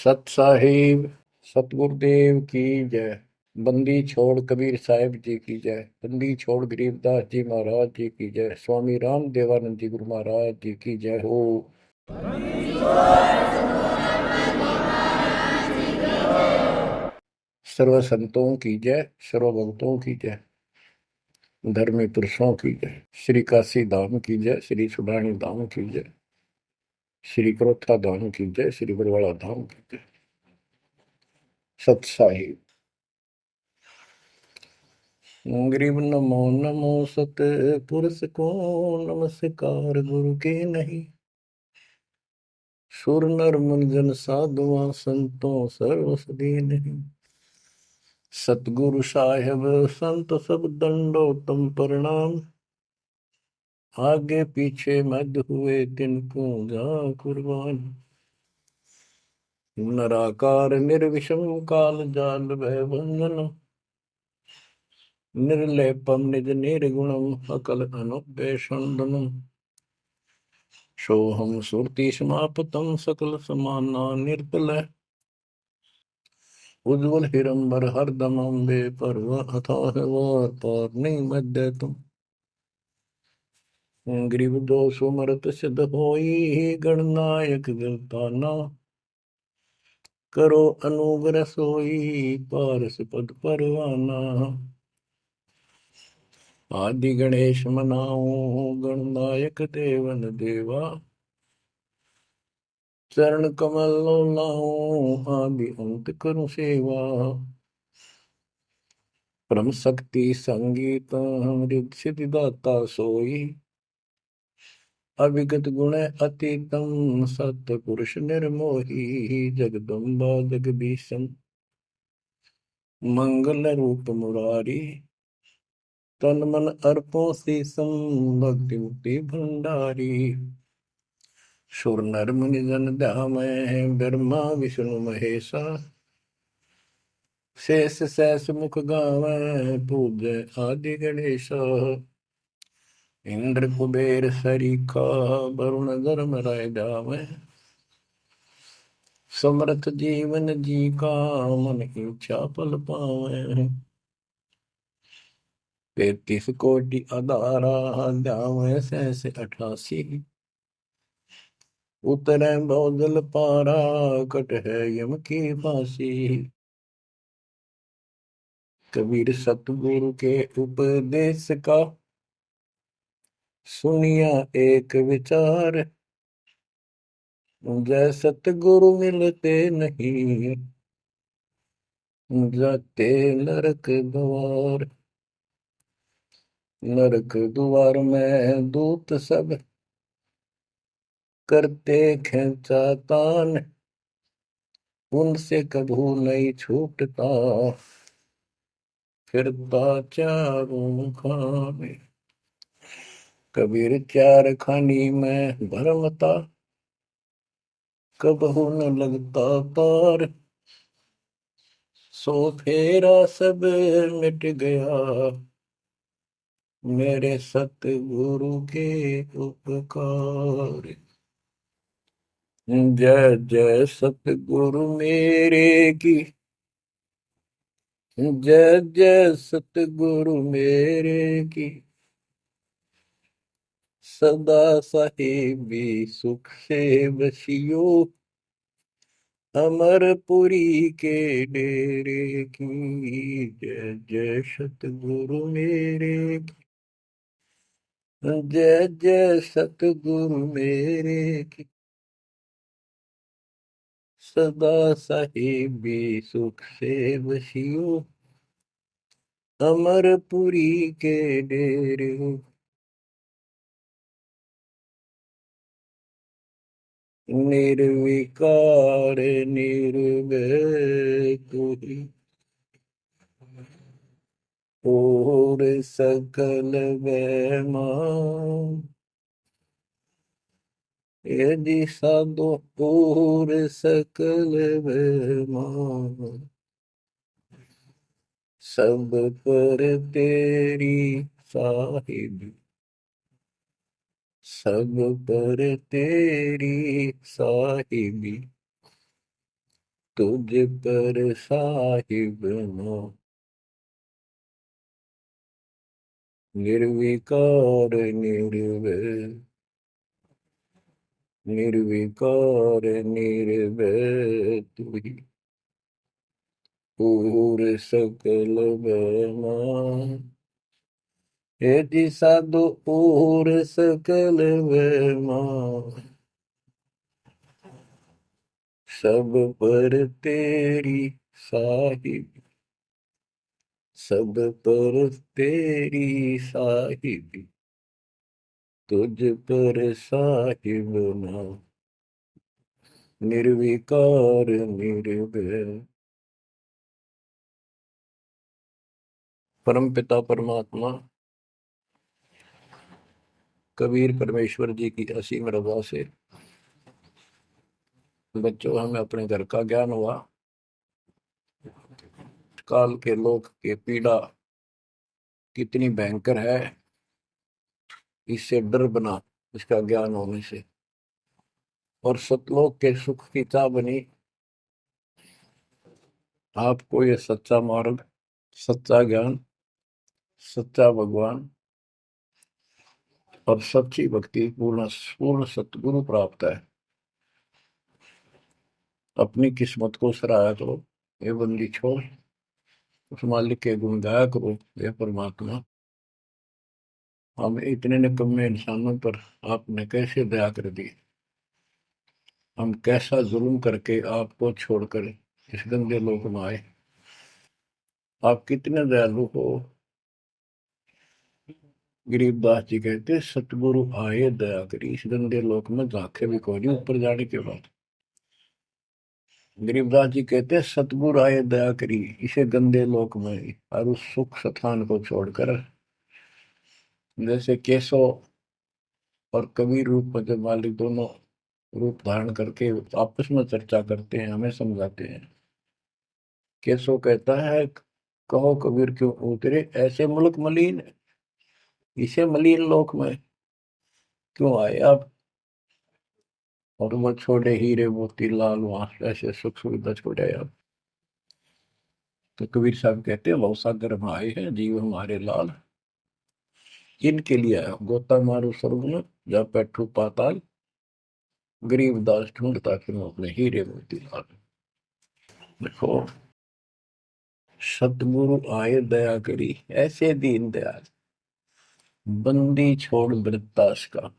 सत साहिब सतगुरुदेव की जय। बंदी छोड़ कबीर साहिब जी की जय। बंदी छोड़ गरीबदास जी महाराज जी की जय। स्वामी राम देवानंद जी गुरु महाराज जी की जय हो। सर्व संतों की जय, सर्व भक्तों की जय, धर्मी पुरुषों की जय। श्री काशी धाम की जय, श्री सुडानी धाम की जय, श्री क्रोथा धाम की जय, श्री बरवाड़ा धाम की जय। सत साहिब गरीब नमो नमो सत पुरुष को नमस्कार गुरु के नहीं। सुर नर मुनिजन साधुआ संतों सर्व सदी नहीं। सतगुरु साहेब संत सब दंडोतम प्रणाम। आगे पीछे मध्य हुए तिनको जा कुर्बान। नराकार निर्विषम काल जाल भय बंधन। निर्लेपम निज निर्गुणम अकल अनुपेशंदनम। सोहम सुरति समापतम सकल समाना निर्बल। उज्ज्वल हिरंबर हरदम अम्बे परवा अथाह वार पार नहीं मध्य तुम। ग्रीव दोष मरत सिद्ध होई गणनायक गिरताना। करो अनुग्रह सोई पारस पद परवाना। आदि गणेश मनाओ गणनायक देवन देवा। चरण कमल लाओ आदि अंत करूं सेवा। परम शक्ति संगीत हृदय सिद्धिदाता सोई। अविगत गुण अतीतम सत्पुरुष निर्मोही। जगदम्बा जगदीशम मंगल रूप मुरारी। तन मन अर्पो शीसम भक्ति मुक्ति भंडारी। सुर नर मुनि जन ध्यामय ब्रह्मा विष्णु महेशा। शेष सहस मुख गावै पूजय आदि गणेशा। इंद्र कुबेर सरीखा वरुण धर्म राय जावै। समर्थ जीवन जी का मन इच्छा पल पावै। 33 कोटि अदारा ध्यावै सहस 88। उतरै बहुजल पारा कट है यम की फांसी। कबीर सतगुरु के उपदेश का सुनिया एक विचार। जय सतगुरु मिलते नहीं जाते नरक द्वार। नरक द्वार में दूत सब करते खेचातान। उनसे कभू नहीं छूटता फिरता चारों खाने। कबीर चार खानी में भरमता कबहू न लगता पार। सो फेरा सब मिट गया मेरे सतगुरु के उपकार। जय जय सतगुरु मेरे की जय जय सतगुरु मेरे की। सदा साहिबी सुख से बसियो अमरपुरी के डेरे की। जय जय सतगुरु मेरे की जय जय सतगुरु मेरे की। सदा साहिबी सुख से बसियो अमरपुरी के डेरे। निर्विकार निर्भय कोई और सकल वैमा। यदि साधो और सकल वैमा। सब पर तेरी साहिब सब पर तेरी साहिबी। तुझ पर साहिब नो निर्विकार निर्भय, निर्विकार निर्भय तू ही पूर सकल बना। हे जी साधु पूर सकल बना, सब पर तेरी साहिब, सब पर तेरी साहिब, तुझ पर साहिब ना निर्विकार निर्भय। परम पिता परमात्मा कबीर परमेश्वर जी की असीम रजा से बच्चों हमें अपने घर का ज्ञान हुआ। काल के लोक के पीड़ा कितनी भयंकर है, इससे डर बना इसका ज्ञान होने से। और सतलोक के सुख की चाह बनी आपको ये सच्चा मार्ग, सच्चा ज्ञान, सच्चा भगवान और सच्ची भक्ति पूर्ण पूर्ण सतगुरु प्राप्त है। अपनी किस्मत को सराहा करो ये बंदी छोड़, उस मालिक के गुण गाया करो। ये परमात्मा हम इतने निकम्मे इंसानों पर आपने कैसे दया कर दी, हम कैसा जुल्म करके आपको छोड़कर इस गंदे लोक में आए। आप कितने दयालु हो। गरीबदास जी कहते सतगुरु आए दया करी, इस गंदे लोक में झांके भी कोई नहीं ऊपर जाने के बाद। गरीबदास जी कहते सतगुरु आए दया करी इसे गंदे लोक में, और उस सुख स्थान को छोड़कर जैसे केशव और कबीर रूप में जब मालिक दोनों रूप धारण करके आपस में चर्चा करते हैं, हमें समझाते हैं। केशव कहता है कहो कबीर क्यों उतरे ऐसे मुल्क मलिन, इसे मलिन लोक में क्यों आए आप, और वो छोड़े हीरे मोती लाल वहां ऐसे सुख सुविधा छोड़े आप। तो कबीर साहब कहते हैं बहुत सागर में आए हैं जीव हमारे लाल, इनके लिए आया गोता मारू स्वर्ग में जा बैठू पाताल, गरीब दास ढूंढता फिर अपने हीरे मोती लाल। देखो सतगुरु आए दया करी ऐसे दीन दयाल, बंदी छोड़ वृत्तास का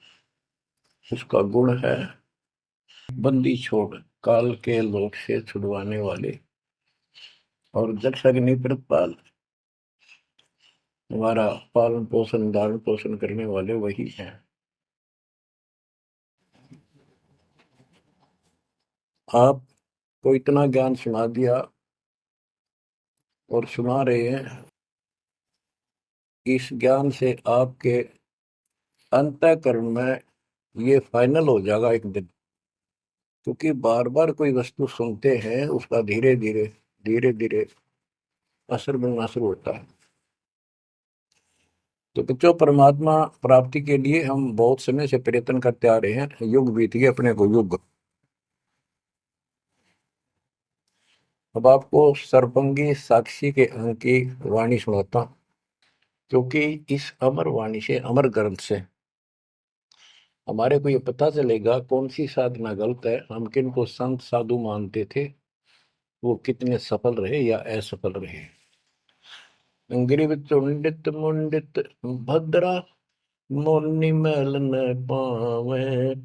उसका गुण है। बंदी छोड़ काल के लोक से छुड़वाने वाले, और जक्ष अग्नि प्रतपाल हमारा पालन पोषण धारण पोषण करने वाले वही हैं। आपको इतना ज्ञान सुना दिया और सुना रहे हैं, इस ज्ञान से आपके अंतःकरण में ये फाइनल हो जाएगा एक दिन। क्योंकि बार बार कोई वस्तु सुनते हैं उसका धीरे धीरे धीरे धीरे असर बनना शुरू होता है। तो बच्चों परमात्मा प्राप्ति के लिए हम बहुत समय से प्रयत्न करते आ रहे हैं, युग बीत गए अपने को युग। अब आपको सर्वंगी साक्षी के अंक की वाणी सुनाता हूं, क्योंकि इस अमर वाणी से अमर ग्रंथ से हमारे को ये पता चलेगा कौन सी साधना गलत है, हम किन को संत साधु मानते थे, वो कितने सफल रहे या असफल रहे। ग्रीव चुंडित मुंडित भद्रा, मोरनी मैल न पावे,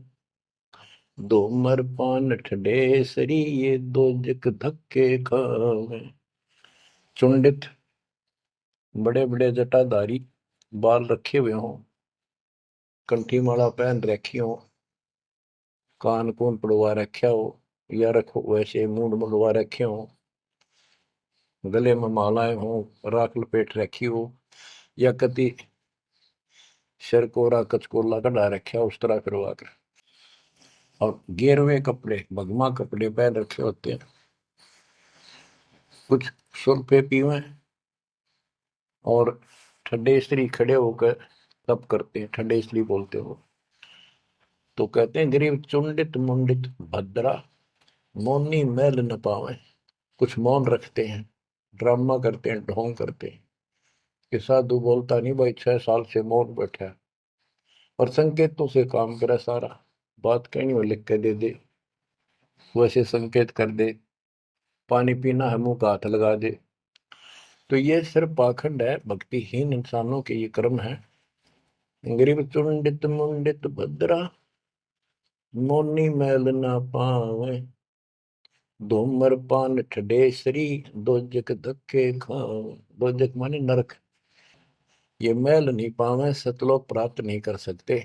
दो मर पान ठडेसरी ये दो जक धक्के खावे। चुंडित बड़े बड़े जटाधारी, बाल रखे हुए हों, कंठी माला पहन रखी हो, कान कून पड़वा रखा हो, या रखो वैसे मूंड मुड़वा रखे हो, गले में मालाएं हो, राख लपेट रखी हो, या कति सिर कोरा कचकोला कढ़ा रखा उस तरह करवा कर, और गेरवे कपड़े भगमा कपड़े पहन रखे होते हैं। कुछ सुल्फे पीवे और ठंडे स्त्री खड़े होकर तप करते हैं, ठंडे स्त्री बोलते हो। तो कहते हैं गरीब चुंडित मुंडित भद्रा, मौनी मैल न पावे। कुछ मौन रखते हैं, ड्रामा करते हैं, ढोंग करते हैं कि साधु बोलता नहीं भाई, 6 साल से मौन बैठा है, और संकेतों से काम करे सारा। बात कहनी हो लिख के दे दे, वैसे संकेत कर दे, पानी पीना है मुंह का हाथ लगा दे। तो ये सिर्फ पाखंड है, भक्तिहीन इंसानों के ये कर्म है। गरीब चुंडित मुंडित भद्रा, मोनी मैल ना पावे, धूमर पान ठडेसरी, दोजक धक्के खावे। दोजक माने नरक। ये मैल नहीं पावे, सतलोक प्राप्त नहीं कर सकते,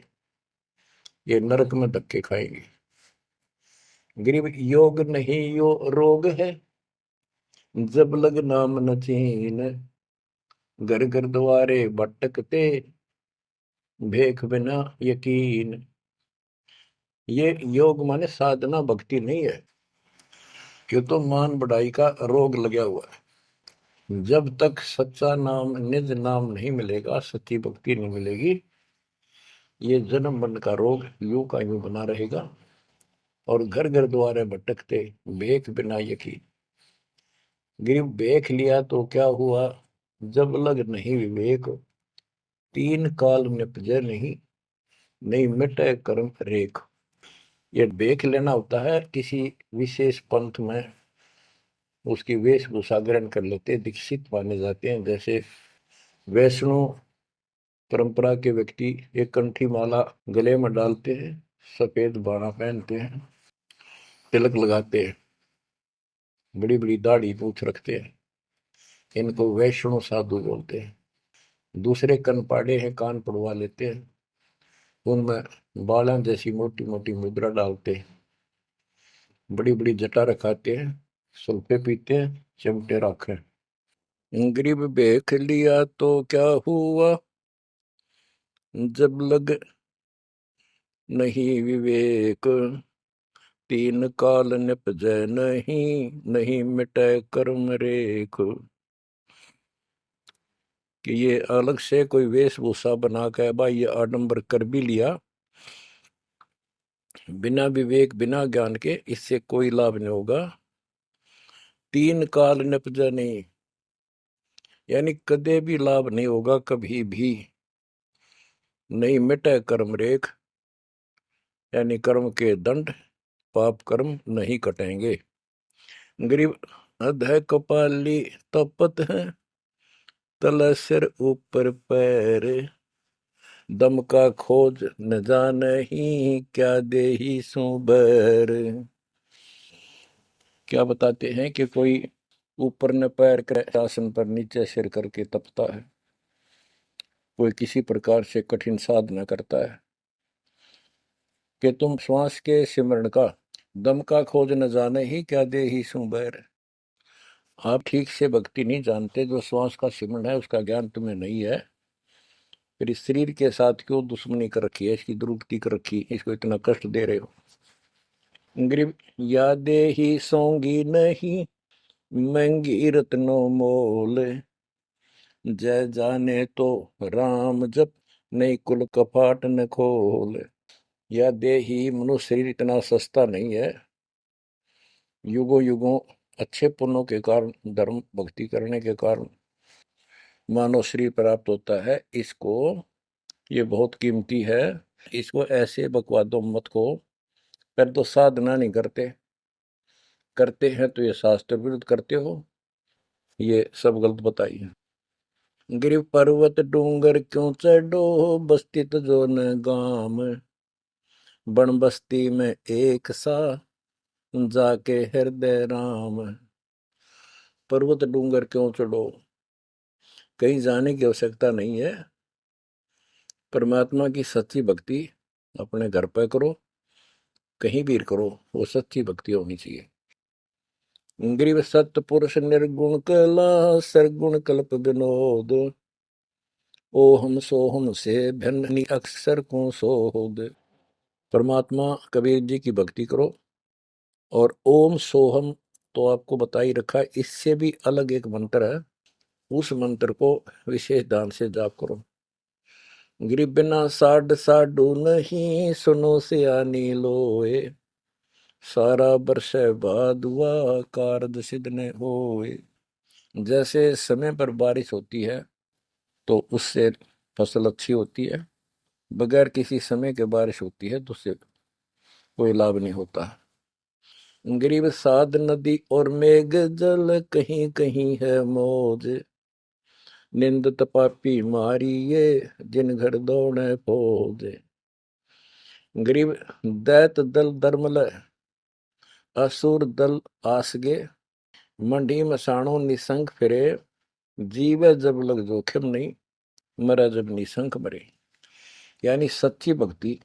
ये नरक में धक्के खाएंगे। गरीब योग नहीं यो रोग है, जब लग नाम न चीन, घर घर द्वारे भटकते, भेख बिना यकीन। ये योग माने साधना भक्ति नहीं है, ये तो मान बढ़ाई का रोग लगा हुआ है। जब तक सच्चा नाम निज नाम नहीं मिलेगा, सच्ची भक्ति नहीं मिलेगी, ये जन्म मरण का रोग यूं का यूं बना रहेगा। और घर घर द्वारे भटकते, भेख बिना यकीन। गरीब भेख लिया तो क्या हुआ, जब लग नहीं विवेक, तीन काल निपजे नहीं, नहीं मिटे कर्म रेख। ये भेख लेना होता है किसी विशेष पंथ में, उसकी वेशभूषा ग्रहण कर लेते, दीक्षित माने जाते हैं। जैसे वैष्णो परंपरा के व्यक्ति एक कंठी माला गले में डालते हैं, सफेद बाणा पहनते हैं, तिलक लगाते हैं, बड़ी बड़ी दाढ़ी पूछ रखते हैं, इनको वैष्णो साधु बोलते हैं। दूसरे कनपाड़े हैं, कान पड़वा लेते हैं, उनमें बाला जैसी मोटी मोटी मुद्रा डालते हैं, बड़ी बड़ी जटा रखाते हैं, सुल्फे पीते हैं, चिमटे रखे। गरीब देख लिया तो क्या हुआ, जब लग नहीं विवेक, तीन काल निपजै नहीं, नहीं मिटे कर्म रेख। कि ये अलग से कोई वेशभूषा बना के भाई ये आडंबर कर भी लिया, बिना विवेक बिना ज्ञान के इससे कोई लाभ नहीं होगा। तीन काल निपजा नहीं, यानी कदे भी लाभ नहीं होगा, कभी भी नहीं मिटे कर्म रेख, यानी कर्म के दंड, पाप कर्म नहीं कटेंगे। गरीब अधः कपाली तपत है, तल सिर ऊपर पैर, दम का खोज न जाने ही, क्या देही सो बैर। क्या बताते हैं कि कोई ऊपर न पैर कर आसन पर नीचे सिर करके तपता है, कोई किसी प्रकार से कठिन साधना करता है कि तुम श्वास के सिमरण का, दम का खोज न जाने ही, क्या दे ही सू बैर। आप ठीक से भक्ति नहीं जानते, जो श्वास का सिमरण है उसका ज्ञान तुम्हें नहीं है, फिर इस शरीर के साथ क्यों दुश्मनी कर रखी है, इसकी दुरुक्ति कर रखी, इसको इतना कष्ट दे रहे हो। गरीब यादे ही सोंगी नहीं, महंगी रत्नों मोल, जय जाने तो राम जप, नहीं कुल कपाट न खोल। यह देही मनुष्य शरीर इतना सस्ता नहीं है, युगों युगों अच्छे पुण्यों के कारण, धर्म भक्ति करने के कारण मानव शरीर प्राप्त होता है। इसको, ये बहुत कीमती है, इसको ऐसे बकवादों मत को। पर तो साधना नहीं करते, करते हैं तो ये शास्त्र विरुद्ध करते हो, ये सब गलत बताइए। गिर पर्वत डूंगर क्यों चढ़ो, बस्ती तो जो न गाम, बन बस्ती में एक सा, जाके हृदय राम। पर्वत डूंगर क्यों चढ़ो, कहीं जाने की आवश्यकता नहीं है। परमात्मा की सच्ची भक्ति अपने घर पर करो, कहीं भी करो, वो सच्ची भक्ति होनी चाहिए। ग्रीव सत्य पुरुष निर्गुण कला, सरगुण कल्प विनोद, ओहम सोहम से भिन्न अक्षर को सोहद। परमात्मा कबीर जी की भक्ति करो, और ओम सोहम तो आपको बता ही रखा है, इससे भी अलग एक मंत्र है, उस मंत्र को विशेष ध्यान से जाप करो। गिरि बिना साड साडू नहीं, सुनो सियानी लोए, सारा बरसे बादुआ कारज सिद्ध न होए। जैसे समय पर बारिश होती है तो उससे फसल अच्छी होती है, बगैर किसी समय के बारिश होती है तो उससे कोई लाभ नहीं होता। गरीब साध नदी और मेघ जल कहीं कहीं है मौज। निंदत पापी मारिये जिन घर दौड़े फौज। गरीब दैत दल दरमल असुर दल आसगे। मंडी मसाणों निसंग फिरे। जीवे जब लग जोखिम नहीं, मरा जब निसंक मरे। यानी सच्ची भक्ति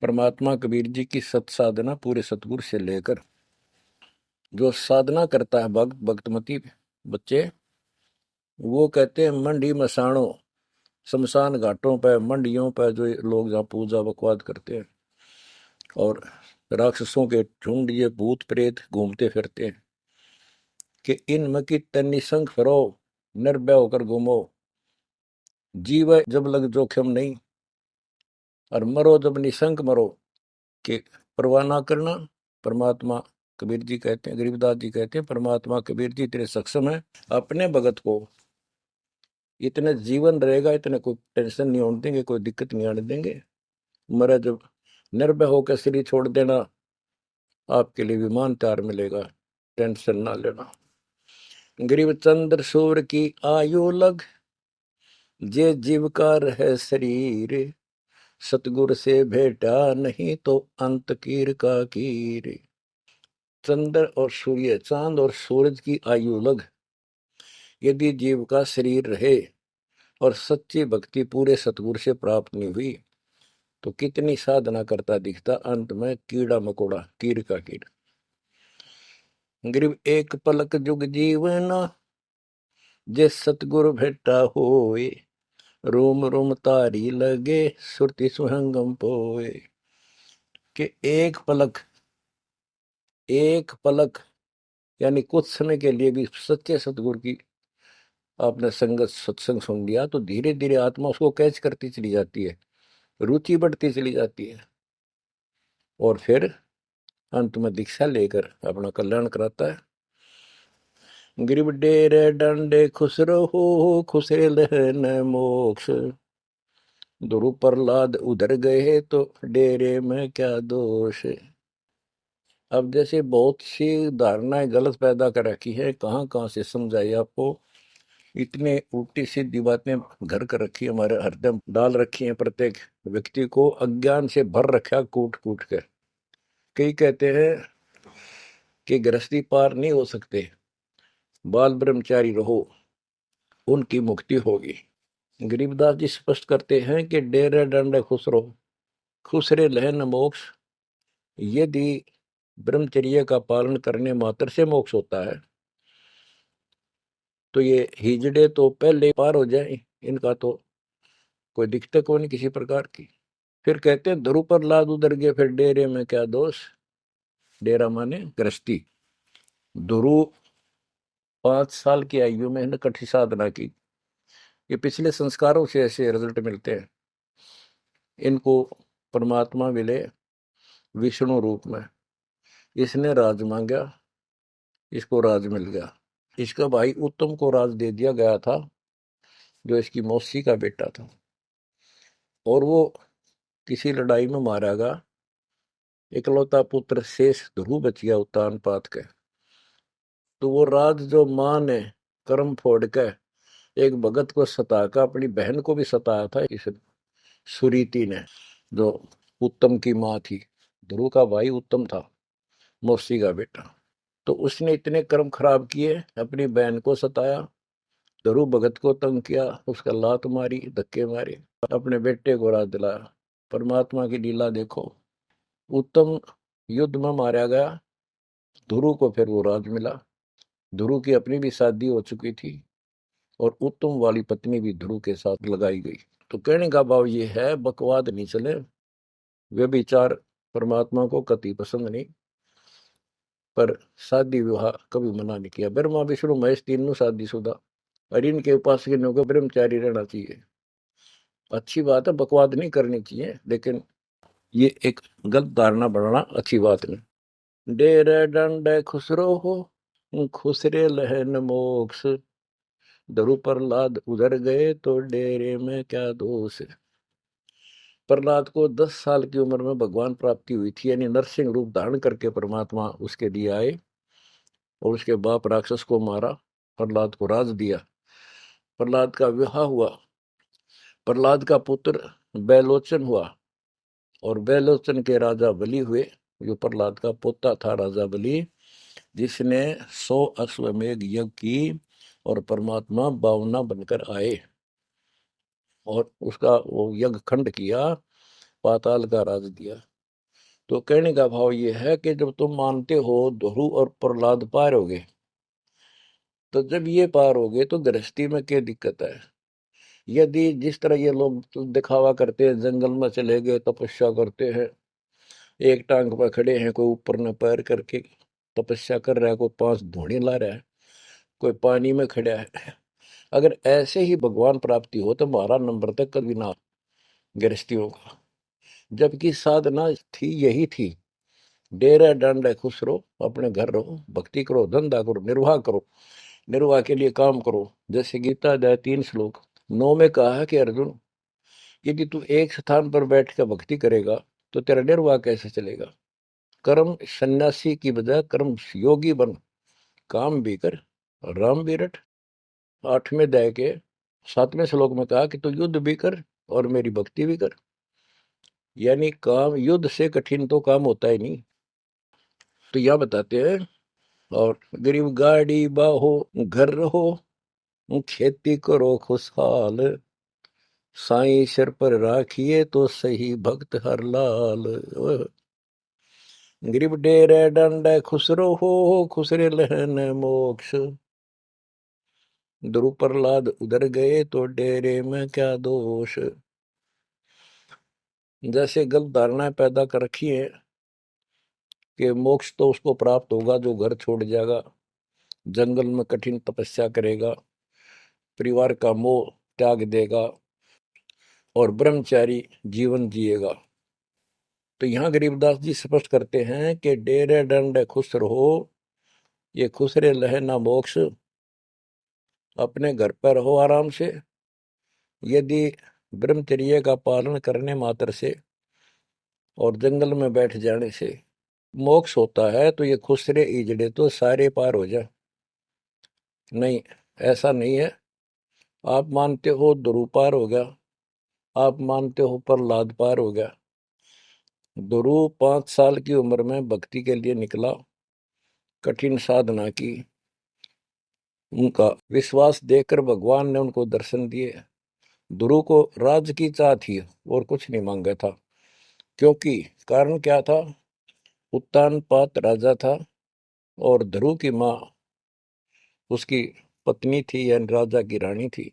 परमात्मा कबीर जी की सत साधना पूरे सतगुरु से लेकर जो साधना करता है भक्त भक्तमती बच्चे, वो कहते हैं मंडी मसाणों, शमशान घाटों पर मंडियों पर जो लोग जहाँ पूजा बकवाद करते हैं और राक्षसों के झुंड ये भूत प्रेत घूमते फिरते हैं कि इन मकी तन्नी संग फरो, निर्भय होकर घूमो। जीव जब लग जोखिम नहीं और मरो जब निशंक मरो, कि परवाह ना करना। परमात्मा कबीर जी कहते हैं, गरीबदास जी कहते हैं, परमात्मा कबीर जी इतने सक्षम है, अपने भगत को इतने जीवन रहेगा, इतने कोई टेंशन नहीं होने देंगे, कोई दिक्कत नहीं आने देंगे। मरा जब निर्भय होकर शरीर छोड़ देना, आपके लिए विमान तैयार मिलेगा, टेंशन ना लेना। गरीब चंद्र सूर्य की आयु लग, जे जीवकार है शरीर। सतगुर से भेटा नहीं तो अंत कीर का कीर। चंद्र और सूर्य, चांद और सूरज की आयु लग, यदि जीव का शरीर रहे और सच्ची भक्ति पूरे सतगुरु से प्राप्त नहीं हुई तो कितनी साधना करता दिखता, अंत में कीड़ा मकोड़ा, कीर का कीड़ा। गरीब एक पलक जुग जीवना, जे सतगुरु भेटा होए। रोम रोम तारी लगे, सुरति सुहंगम पोए। कि एक पलक यानी कुछ समय के लिए भी सच्चे सतगुरु की आपने संगत सत्संग सुन लिया तो धीरे धीरे आत्मा उसको कैच करती चली जाती है, रुचि बढ़ती चली जाती है और फिर अंत में दीक्षा लेकर अपना कल्याण कराता है। गरीब डेरे डंडे खुश रहो, खुशे लहन मोक्ष। ध्रुव प्रहलाद उधर गए तो डेरे में क्या दोष। अब जैसे बहुत सी धारणाएं गलत पैदा कर रखी है, कहाँ कहाँ से समझाई आपको। इतने उल्टी सीधी बातें घर कर रखी है, हमारे हृदय डाल रखी है, प्रत्येक व्यक्ति को अज्ञान से भर रखा कूट कूट कर। कई कहते हैं कि गृहस्थी पार नहीं हो सकते, बाल ब्रह्मचारी रहो, उनकी मुक्ति होगी। गरीबदास जी स्पष्ट करते हैं कि डेरे डंडे खुश रहो, खुश रे लहन मोक्ष। यदि ब्रह्मचर्य का पालन करने मात्र से मोक्ष होता है तो ये हिजड़े तो पहले पार हो जाए, इनका तो कोई दिक्कत को नहीं किसी प्रकार की। फिर कहते हैं ध्रुव पर लाद उधर गए, फिर डेरे में क्या दोष। डेरा माने गृहस्थी। ध्रुव 5 साल की आयु में इन्हें कठी साधना की, ये पिछले संस्कारों से ऐसे रिजल्ट मिलते हैं। इनको परमात्मा मिले विष्णु रूप में, इसने राज मांगा, इसको राज मिल गया। इसका भाई उत्तम को राज दे दिया गया था, जो इसकी मौसी का बेटा था, और वो किसी लड़ाई में मारा गया। इकलौता पुत्र शेष ध्रुव बच गया उत्तान पात के। तो वो राज जो माँ ने कर्म फोड़ के एक भगत को सताकर अपनी बहन को भी सताया था, इस सुरीति ने, जो उत्तम की माँ थी। ध्रुव का भाई उत्तम था, मौसी का बेटा। तो उसने इतने कर्म खराब किए, अपनी बहन को सताया, ध्रुव भगत को तंग किया, उसका लात मारी, धक्के मारे, अपने बेटे को राज दिलाया। परमात्मा की लीला देखो, उत्तम युद्ध में मारा गया, ध्रुव को फिर वो राज मिला। ध्रुव की अपनी भी शादी हो चुकी थी और उत्तम वाली पत्नी भी ध्रुव के साथ लगाई गई। तो कहने का भाव ये है, बकवाद नहीं चले, वे विचार परमात्मा को कति पसंद नहीं। पर शादी विवाह कभी मना नहीं किया। ब्रह्मा विष्णु महेश तीनों शादीशुदा, और इनके उपासकों को ब्रह्मचारी रहना चाहिए। अच्छी बात है, बकवाद नहीं करनी चाहिए, लेकिन ये एक गलत धारणा बनाना अच्छी बात नहीं। डेरे डंडे खुसरो हो खुसरे लहन मोक्ष, दरु प्रहलाद उधर गए तो डेरे में क्या दोष। प्रहलाद को 10 साल की उम्र में भगवान प्राप्ति हुई थी, यानी नरसिंह रूप धारण करके परमात्मा उसके लिए आए और उसके बाप राक्षस को मारा, प्रहलाद को राज दिया। प्रहलाद का विवाह हुआ, प्रहलाद का पुत्र बैलोचन हुआ और बैलोचन के राजा बलि हुए। जो प्रहलाद का पोता था राजा बलि, जिसने 100 अश्वमेघ यज्ञ की और परमात्मा बावना बनकर आए और उसका वो यज्ञ खंड किया, पाताल का राज दिया। तो कहने का भाव ये है कि जब तुम मानते हो ध्रुव और प्रहलाद पार हो गए, तो जब ये पार हो गए तो गृहस्थी में क्या दिक्कत है। यदि जिस तरह ये लोग दिखावा करते हैं, जंगल में चले गए तपस्या करते हैं, एक टांग पर खड़े हैं, कोई ऊपर न पैर करके तपस्या कर रहा है, कोई 5 धूणी ला रहा है, कोई पानी में खड़ा है। अगर ऐसे ही भगवान प्राप्ति हो तो 12 नंबर तक कभी ना गृहस्थियों का। जबकि साधना थी यही थी, डेरा डांडा खुश रहो, अपने घर रहो, भक्ति करो, धंधा करो, निर्वाह करो, निर्वाह के लिए काम करो। जैसे गीता अध्याय 3 श्लोक 9 में कहा है कि अर्जुन, यदि तू एक स्थान पर बैठ कर भक्ति करेगा तो तेरा निर्वाह कैसे चलेगा। कर्म सन्यासी की बजाय कर्म योगी बन, काम भी कर, राम भी रट। 8वें अध्याय के 7वें श्लोक में कहा कि तू युद्ध भी कर और मेरी भक्ति भी कर। यानी काम, युद्ध से कठिन तो काम होता ही नहीं। तो यह बताते हैं। और गरीब गाड़ी बाहो घर रहो, खेती करो खुशहाल, साईं सिर पर राखिए तो सही भक्त हर लाल। गरीब डेरे डंडे खुसरो हो खुसरे लहन मोक्ष, ध्रुव प्रहलाद उधर गए तो डेरे में क्या दोष। जैसे गलत धारणाएं पैदा कर रखी है कि मोक्ष तो उसको प्राप्त होगा जो घर छोड़ जाएगा, जंगल में कठिन तपस्या करेगा, परिवार का मोह त्याग देगा और ब्रह्मचारी जीवन जिएगा। तो यहाँ गरीबदास जी स्पष्ट करते हैं कि डेरे डंडे खुश रहो, ये खुसरे लहे ना मोक्ष, अपने घर पर रहो आराम से। यदि ब्रह्मचर्य का पालन करने मात्र से और जंगल में बैठ जाने से मोक्ष होता है तो ये खुसरे इजड़े तो सारे पार हो जाए। नहीं, ऐसा नहीं है। आप मानते हो ध्रुव पार हो गया, आप मानते हो प्रहलाद पार हो गया। ध्रुव 5 साल की उम्र में भक्ति के लिए निकला, कठिन साधना की, उनका विश्वास देखकर भगवान ने उनको दर्शन दिए। ध्रुव को राज की चाह थी और कुछ नहीं मांगा था, क्योंकि कारण क्या था, उत्तानपाद राजा था और ध्रुव की माँ उसकी पत्नी थी यानी राजा की रानी थी।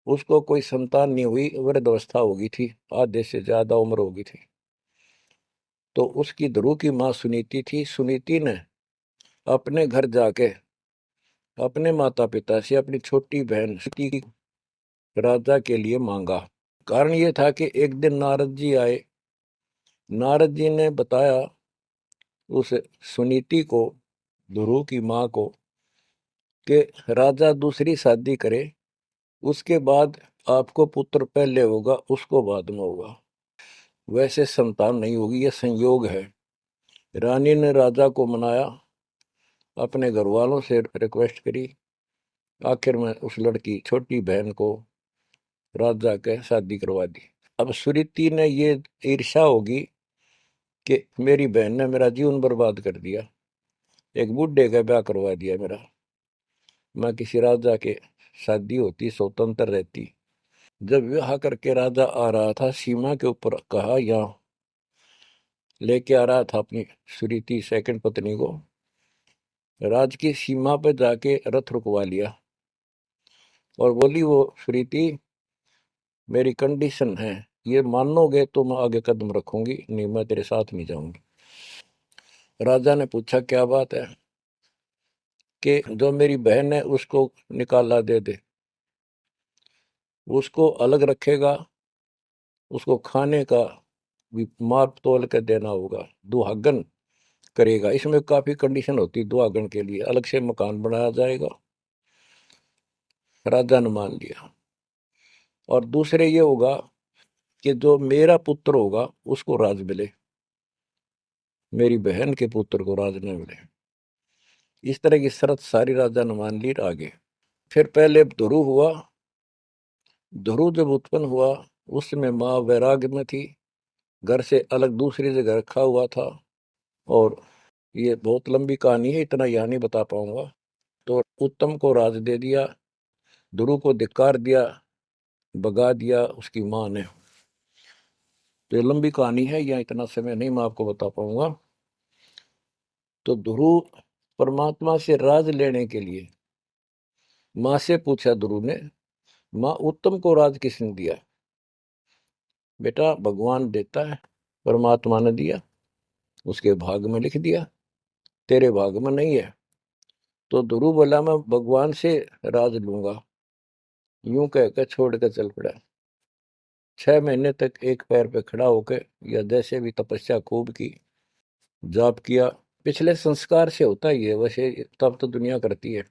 उसको कोई संतान नहीं हुई, वृद्धावस्था हो गई थी, आधे से ज्यादा उम्र हो गई थी। तो उसकी ध्रुव की माँ सुनीति थी। सुनीति ने अपने घर जाके अपने माता पिता से अपनी छोटी बहन सती राजा के लिए मांगा। कारण ये था कि एक दिन नारद जी आए, नारद जी ने बताया उस सुनीति को, ध्रुव की माँ को, कि राजा दूसरी शादी करे, उसके बाद आपको पुत्र पहले होगा, उसको बाद में होगा, वैसे संतान नहीं होगी, यह संयोग है। रानी ने राजा को मनाया, अपने घर वालों से रिक्वेस्ट करी, आखिर में उस लड़की छोटी बहन को राजा के शादी करवा दी। अब सुरीति ने ये ईर्ष्या होगी कि मेरी बहन ने मेरा जीवन बर्बाद कर दिया, एक बूढ़े का ब्याह करवा दिया मेरा, मैं किसी राजा के शादी होती, स्वतंत्र रहती। जब विवाह करके राजा आ रहा था, सीमा के ऊपर कहा, यहाँ लेके आ रहा था अपनी सुरीति सेकंड पत्नी को, राज की सीमा पर जाके रथ रुकवा लिया और बोली वो सुरीति, मेरी कंडीशन है, ये मानोगे तो मैं आगे कदम रखूंगी, नहीं मैं तेरे साथ नहीं जाऊंगी। राजा ने पूछा क्या बात है, कि जो मेरी बहन है उसको निकाला दे दे, उसको अलग रखेगा, उसको खाने का माप तोल के देना होगा, दुहागन करेगा। इसमें काफी कंडीशन होती है, दुहागन के लिए अलग से मकान बनाया जाएगा, राजा ने मान लिया। और दूसरे ये होगा कि जो मेरा पुत्र होगा उसको राज मिले, मेरी बहन के पुत्र को राज न मिले। इस तरह की शर्त सारी राजा ने मान ली। आगे फिर पहले ध्रुव हुआ। ध्रुव जब उत्पन्न हुआ उस समय माँ वैराग्य में थी, घर से अलग दूसरी जगह रखा हुआ था। और ये बहुत लंबी कहानी है, इतना यहाँ नहीं बता पाऊंगा। तो उत्तम को राज दे दिया, ध्रुव को धिक्कार दिया, भगा दिया उसकी माँ ने। तो ये लंबी कहानी है, यहाँ इतना समय नहीं मैं आपको बता पाऊंगा। तो ध्रुव परमात्मा से राज लेने के लिए माँ से पूछा ध्रुव ने, माँ उत्तम को राज किसने दिया? बेटा भगवान देता है, परमात्मा ने दिया, उसके भाग में लिख दिया, तेरे भाग में नहीं है। तो ध्रुव बोला मैं भगवान से राज लूंगा। यूं कहकर छोड़ कर चल पड़ा। 6 महीने तक एक पैर पे खड़ा होकर, या जैसे भी तपस्या खूब की, जाप किया। पिछले संस्कार से होता ही है वैसे, तब तो दुनिया करती है।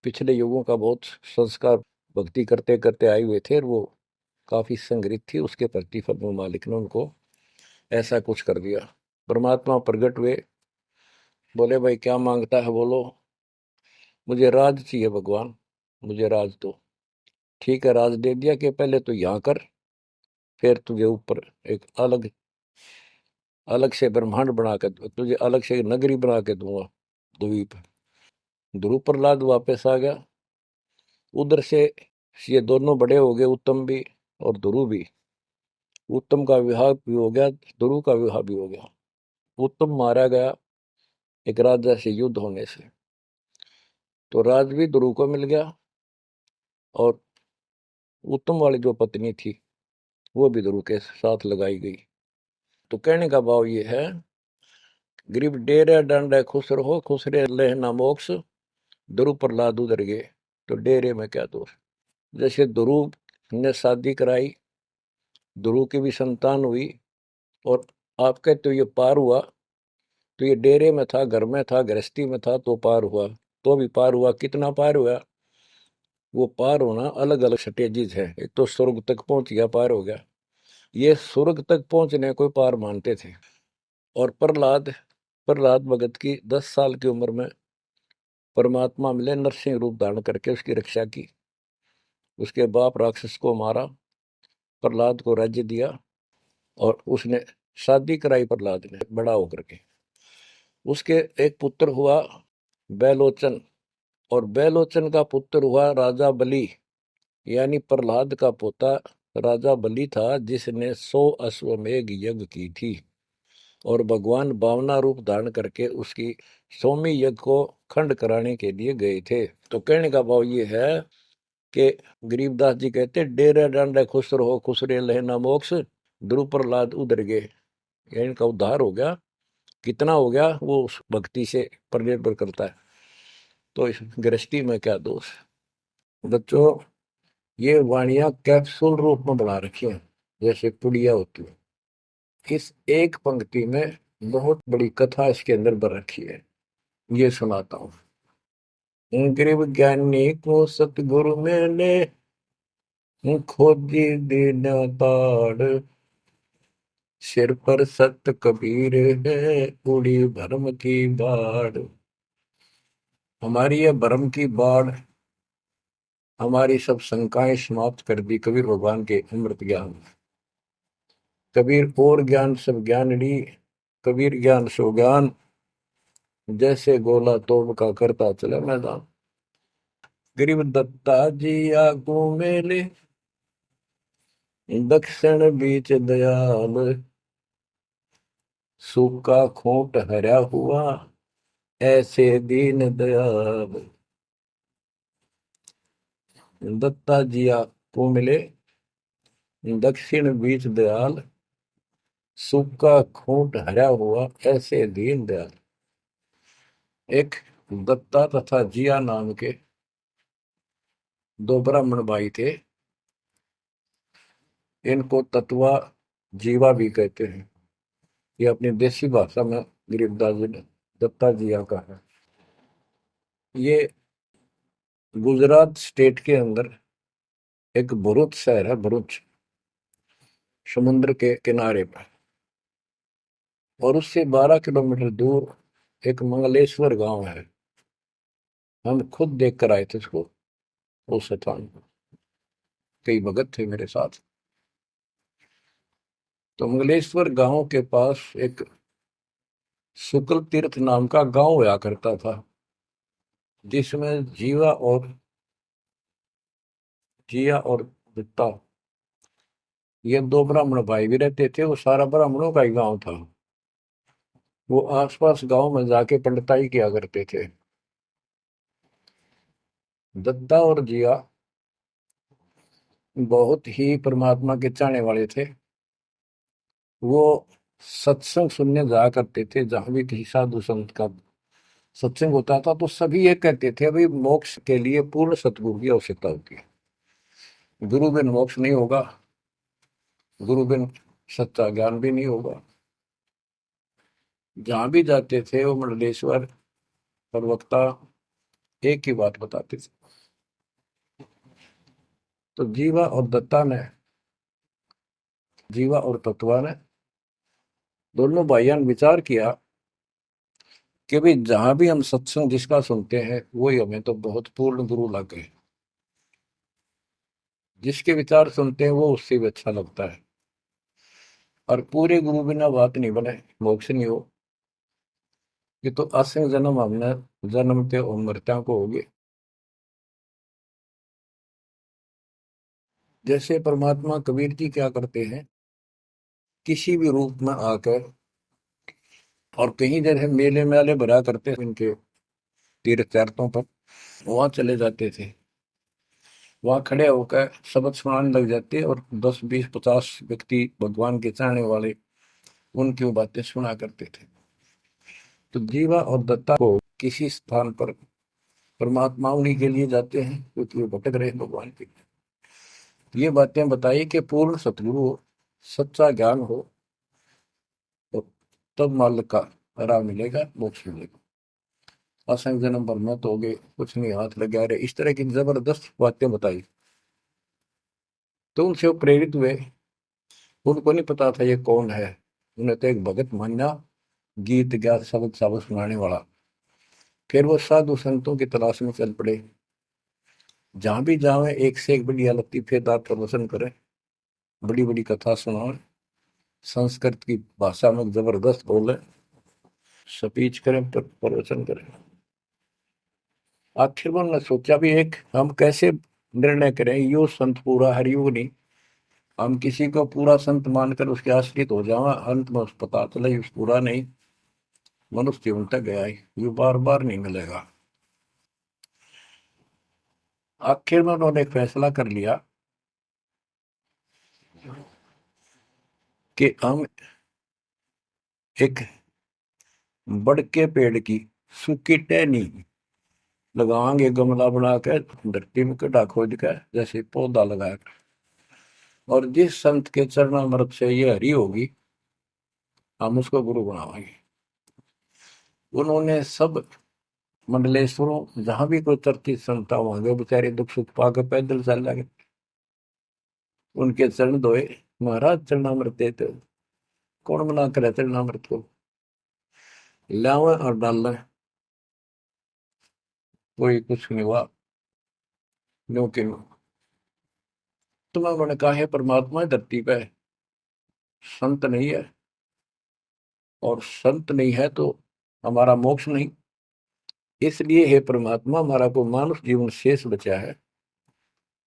पिछले युगों का बहुत संस्कार भक्ति करते करते आए हुए थे, और वो काफी संग्रहित थी, उसके प्रतिफल में मालिक ने उनको ऐसा कुछ कर दिया। परमात्मा प्रकट हुए, बोले भाई क्या मांगता है बोलो। मुझे राज चाहिए भगवान, मुझे राज दो। ठीक है, राज दे दिया कि पहले तो यहाँ कर, फिर तुझे ऊपर एक अलग अलग से ब्रह्मांड बना के, तुझे अलग से नगरी बना के दूंगा, द्वीप। ध्रुव प्रहलाद वापस आ गया उधर से। ये दोनों बड़े हो गए, उत्तम भी और ध्रुव भी। उत्तम का विवाह भी हो गया, ध्रुव का विवाह भी हो गया। उत्तम मारा गया एक राजा से युद्ध होने से, तो राज भी ध्रुव को मिल गया, और उत्तम वाली जो पत्नी थी वो भी ध्रुव के साथ लगाई गई। तो कहने का भाव ये है, गरीब डेरे डंडे खुश रहो, खुश रे लेना मोक्ष, ध्रुव प्रहलाद उधर गए। तो डेरे में क्या दोष? जैसे ध्रुव ने शादी कराई, ध्रुव की भी संतान हुई, और आपके तो ये पार हुआ। तो ये डेरे में था, घर में था, गृहस्थी में था, तो पार हुआ। तो भी पार हुआ, कितना पार हुआ? वो पार होना अलग अलग स्टेजेस है। एक तो स्वर्ग तक पहुंच गया, पार हो गया। ये स्वर्ग तक पहुंचने को पार मानते थे। और प्रहलाद प्रहलाद भगत की 10 साल की उम्र में परमात्मा मिले, नरसिंह रूप धारण करके उसकी रक्षा की। उसके बाप राक्षस को मारा, प्रहलाद को राज्य दिया, और उसने शादी कराई प्रहलाद ने बड़ा होकर के। उसके एक पुत्र हुआ बैलोचन, और बैलोचन का पुत्र हुआ राजा बलि। यानी प्रहलाद का पोता राजा बलि था, जिसने 100 अश्वमेघ यज्ञ की थी, और भगवान बावना रूप धारण करके उसकी 100वीं यज्ञ को खंड कराने के लिए गए थे। तो कहने का भाव ये है कि गरीबदास जी कहते डेरे डांडे खुश रहो, खुश रे लेना मोक्ष, ध्रुव प्रहलाद उधर गए। इनका उद्धार हो गया। कितना हो गया वो उस भक्ति से पर निर्भर करता है। तो इस गृहस्थी में क्या दोष? बच्चों, ये वाणियां कैप्सूल रूप में बना रखी हैं, जैसे पुड़िया होती है। इस एक पंक्ति में बहुत बड़ी कथा इसके अंदर भर रखी है। ये सुनाता हूँ। गरीब ज्ञानी को सतगुरु मैंने, खोजी दीन ताड़, सिर पर सत कबीर है, उड़ी भरम की बाढ़। हमारी यह भरम की बाढ़, हमारी सब शंकाएं समाप्त कर दी कबीर भगवान के अमृत ज्ञान। कबीर और ज्ञान सब ज्ञानड़ी, कबीर ज्ञान सो ज्ञान, जैसे गोला तोड़ का करता चला मैदान। गरीब दत्ता जी आगू मेले, दक्षिण बीच दयाल, सूखा खूंट हरा हुआ, ऐसे दीन दयाल। दत्ता जी आगू मिले, दक्षिण बीच दयाल, सूखा खूंट हरा हुआ, ऐसे दीन दयाल। एक दत्ता तथा जिया नाम के दो ब्राह्मण भाई थे। इनको ततवा जीवा भी कहते हैं। ये अपनी देसी भाषा में गरीबदास जी ने दत्ता जिया का है। ये गुजरात स्टेट के अंदर एक भरूच शहर है, भरूच, समुद्र के किनारे पर। और उससे 12 किलोमीटर दूर एक मंगलेश्वर गांव है। हम खुद देख कर आए थे उसको, उस स्थान को। कई भगत थे मेरे साथ। तो मंगलेश्वर गांव के पास एक शुक्ल तीर्थ नाम का गांव हुआ करता था, जिसमें जिया और दत्ता, ये दो ब्राह्मण भाई भी रहते थे। वो सारा ब्राह्मणों का ही गांव था। वो आसपास गांव में जाके पंडिताई किया करते थे। दत्ता और जिया बहुत ही परमात्मा के चाहने वाले थे। वो सत्संग सुनने जाया करते थे। जहां भी किसी साधु संत का सत्संग होता था तो सभी ये कहते थे, अभी मोक्ष के लिए पूर्ण सतगुरु की आवश्यकता होती है। गुरु बिन मोक्ष नहीं होगा, गुरु बिन सच्चा ज्ञान भी नहीं होगा। जहां भी जाते थे वो मंडलेश्वर प्रवक्ता एक ही बात बताते थे। तो जीवा और तत्वा ने दोनों भाइयों ने विचार किया कि भाई जहां भी हम सत्संग जिसका सुनते हैं वही हमें तो बहुत पूर्ण गुरु लगे। जिसके विचार सुनते हैं वो उससे भी अच्छा लगता है। और पूरे गुरु बिना बात नहीं बने, मोक्ष नहीं हो। ये तो असंग जन्म हमने जन्मते और मरत्या को हो गए। जैसे परमात्मा कबीर जी क्या करते हैं, किसी भी रूप में आकर, और कहीं जैसे मेले मेले भरा करते हैं इनके तीर्थ तीर्थों पर, वहां चले जाते थे। वहां खड़े होकर शब्द सुनाने लग जाते और 10 20 50 व्यक्ति भगवान के चाहने वाले उनकी बातें सुना करते थे। तो जीवा और दत्ता को किसी स्थान पर परमात्मा उन्हीं के लिए जाते हैं क्योंकि वो भटक रहे हैं भगवान के। ये बातें बताई कि पूर्ण सतगुरु हो, सच्चा ज्ञान हो, तो तब मालिक का राह मिलेगा, मोक्ष मिलेगा। असंग जन्म पर मत हो गए, कुछ नहीं हाथ लगा रहे, इस तरह की जबरदस्त बातें बताई। तो उनसे वो प्रेरित हुए। उनको नहीं पता था ये कौन है। उन्हें तो एक भगत मान्या, गीत गा शब्द शब्द सुनाने वाला। फिर वो साधु संतों की तलाश में चल पड़े। जहां भी जावे एक से एक बड़ी लतीफेदार प्रवचन करे, बड़ी बड़ी कथा सुनाए, संस्कृत की भाषा में जबरदस्त बोले, स्पीच करें, प्रवचन करें। आखिर में उन्होंने सोचा भी एक हम कैसे निर्णय करें, यो संत पूरा हरियो नहीं। हम किसी को पूरा संत मानकर उसके आश्रित हो जावा, अंत में उस पता चले उस पूरा नहीं, मनुष्य जीवन तक गया ही, ये बार बार नहीं मिलेगा। आखिर में उन्होंने एक फैसला कर लिया कि हम एक बड़ के पेड़ की सूखी टहनी लगाएंगे, गमला बना के धरती में गड्ढा खोद कर जैसे पौधा लगाया। और जिस संत के चरणामृत से ये हरी होगी, हम उसको गुरु बनावाएंगे। उन्होंने सब मंडलेश्वरों जहां भी कोई चर्चित संत होंगे, बेचारे दुख सुख पाकर पैदल चल जाएंगे, उनके चरण धोए, महाराज चरणामृत देते हो। कौन मना करे चरणामृत को, लावे और डाल, कोई कुछ नहीं हुआ। क्योंकि तुम्हें उन्होंने कहा है परमात्मा धरती पे संत नहीं है, और संत नहीं है तो हमारा मोक्ष नहीं। इसलिए हे परमात्मा, हमारा को मानुष जीवन शेष बचा है,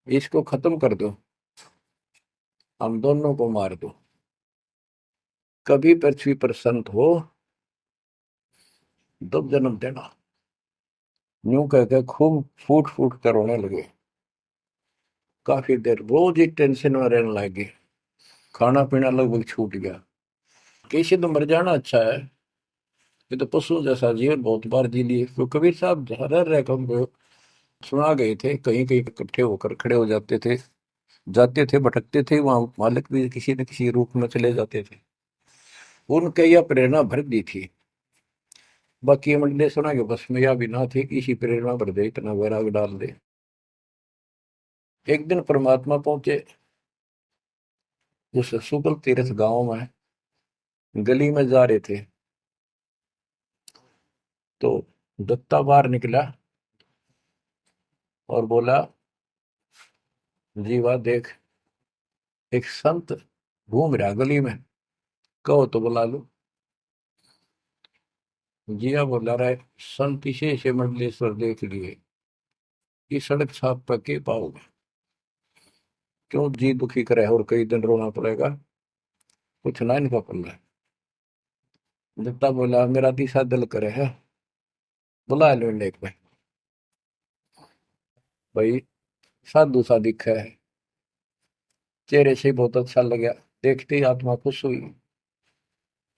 इसको खत्म कर दो, हम दोनों को मार दो। कभी पृथ्वी पर संत हो तब जन्म देना। यूं कहकर खूब फूट फूट कर रोने लगे। काफी देर रोज ही टेंशन में रहने लगे। खाना पीना लगभग छूट गया। कैसे तो मर जाना अच्छा है, ये तो पशु जैसा जीवन बहुत बार जी लिए। तो कबीर साहब रह रह कर हमको सुना गए थे, कहीं कहीं इकट्ठे होकर खड़े हो जाते थे। जाते थे, भटकते थे, वहां मालिक भी किसी न किसी रूप में चले जाते थे। उनके यह प्रेरणा भर दी थी। बाकी ये मंडलेश्वरा के बस में यह भी ना थी कि इसी प्रेरणा भर दे, इतना वैराग डाल दे। एक दिन परमात्मा पहुंचे उस शुक्ल तीर्थ गांव में, गली में जा रहे थे तो दत्ता बाहर निकला और बोला, जीवा देख, एक संत घूम रहा गली में, कहो तो बुला लो। जिया बोला रहा है, संत इसे से मंडलेश्वर देख लिए, ये सड़क छाप पर के पाओगे, क्यों जी दुखी करे और कई दिन रोना पड़ेगा, कुछ ना इनका पल्ला है। दत्ता बोला, मेरा तीसरा दिल करे है, बुला लो इन्हें एक भाई। भाई साधु सा दिखा है, चेहरे से बहुत अच्छा लगा, देखते ही आत्मा खुश हुई।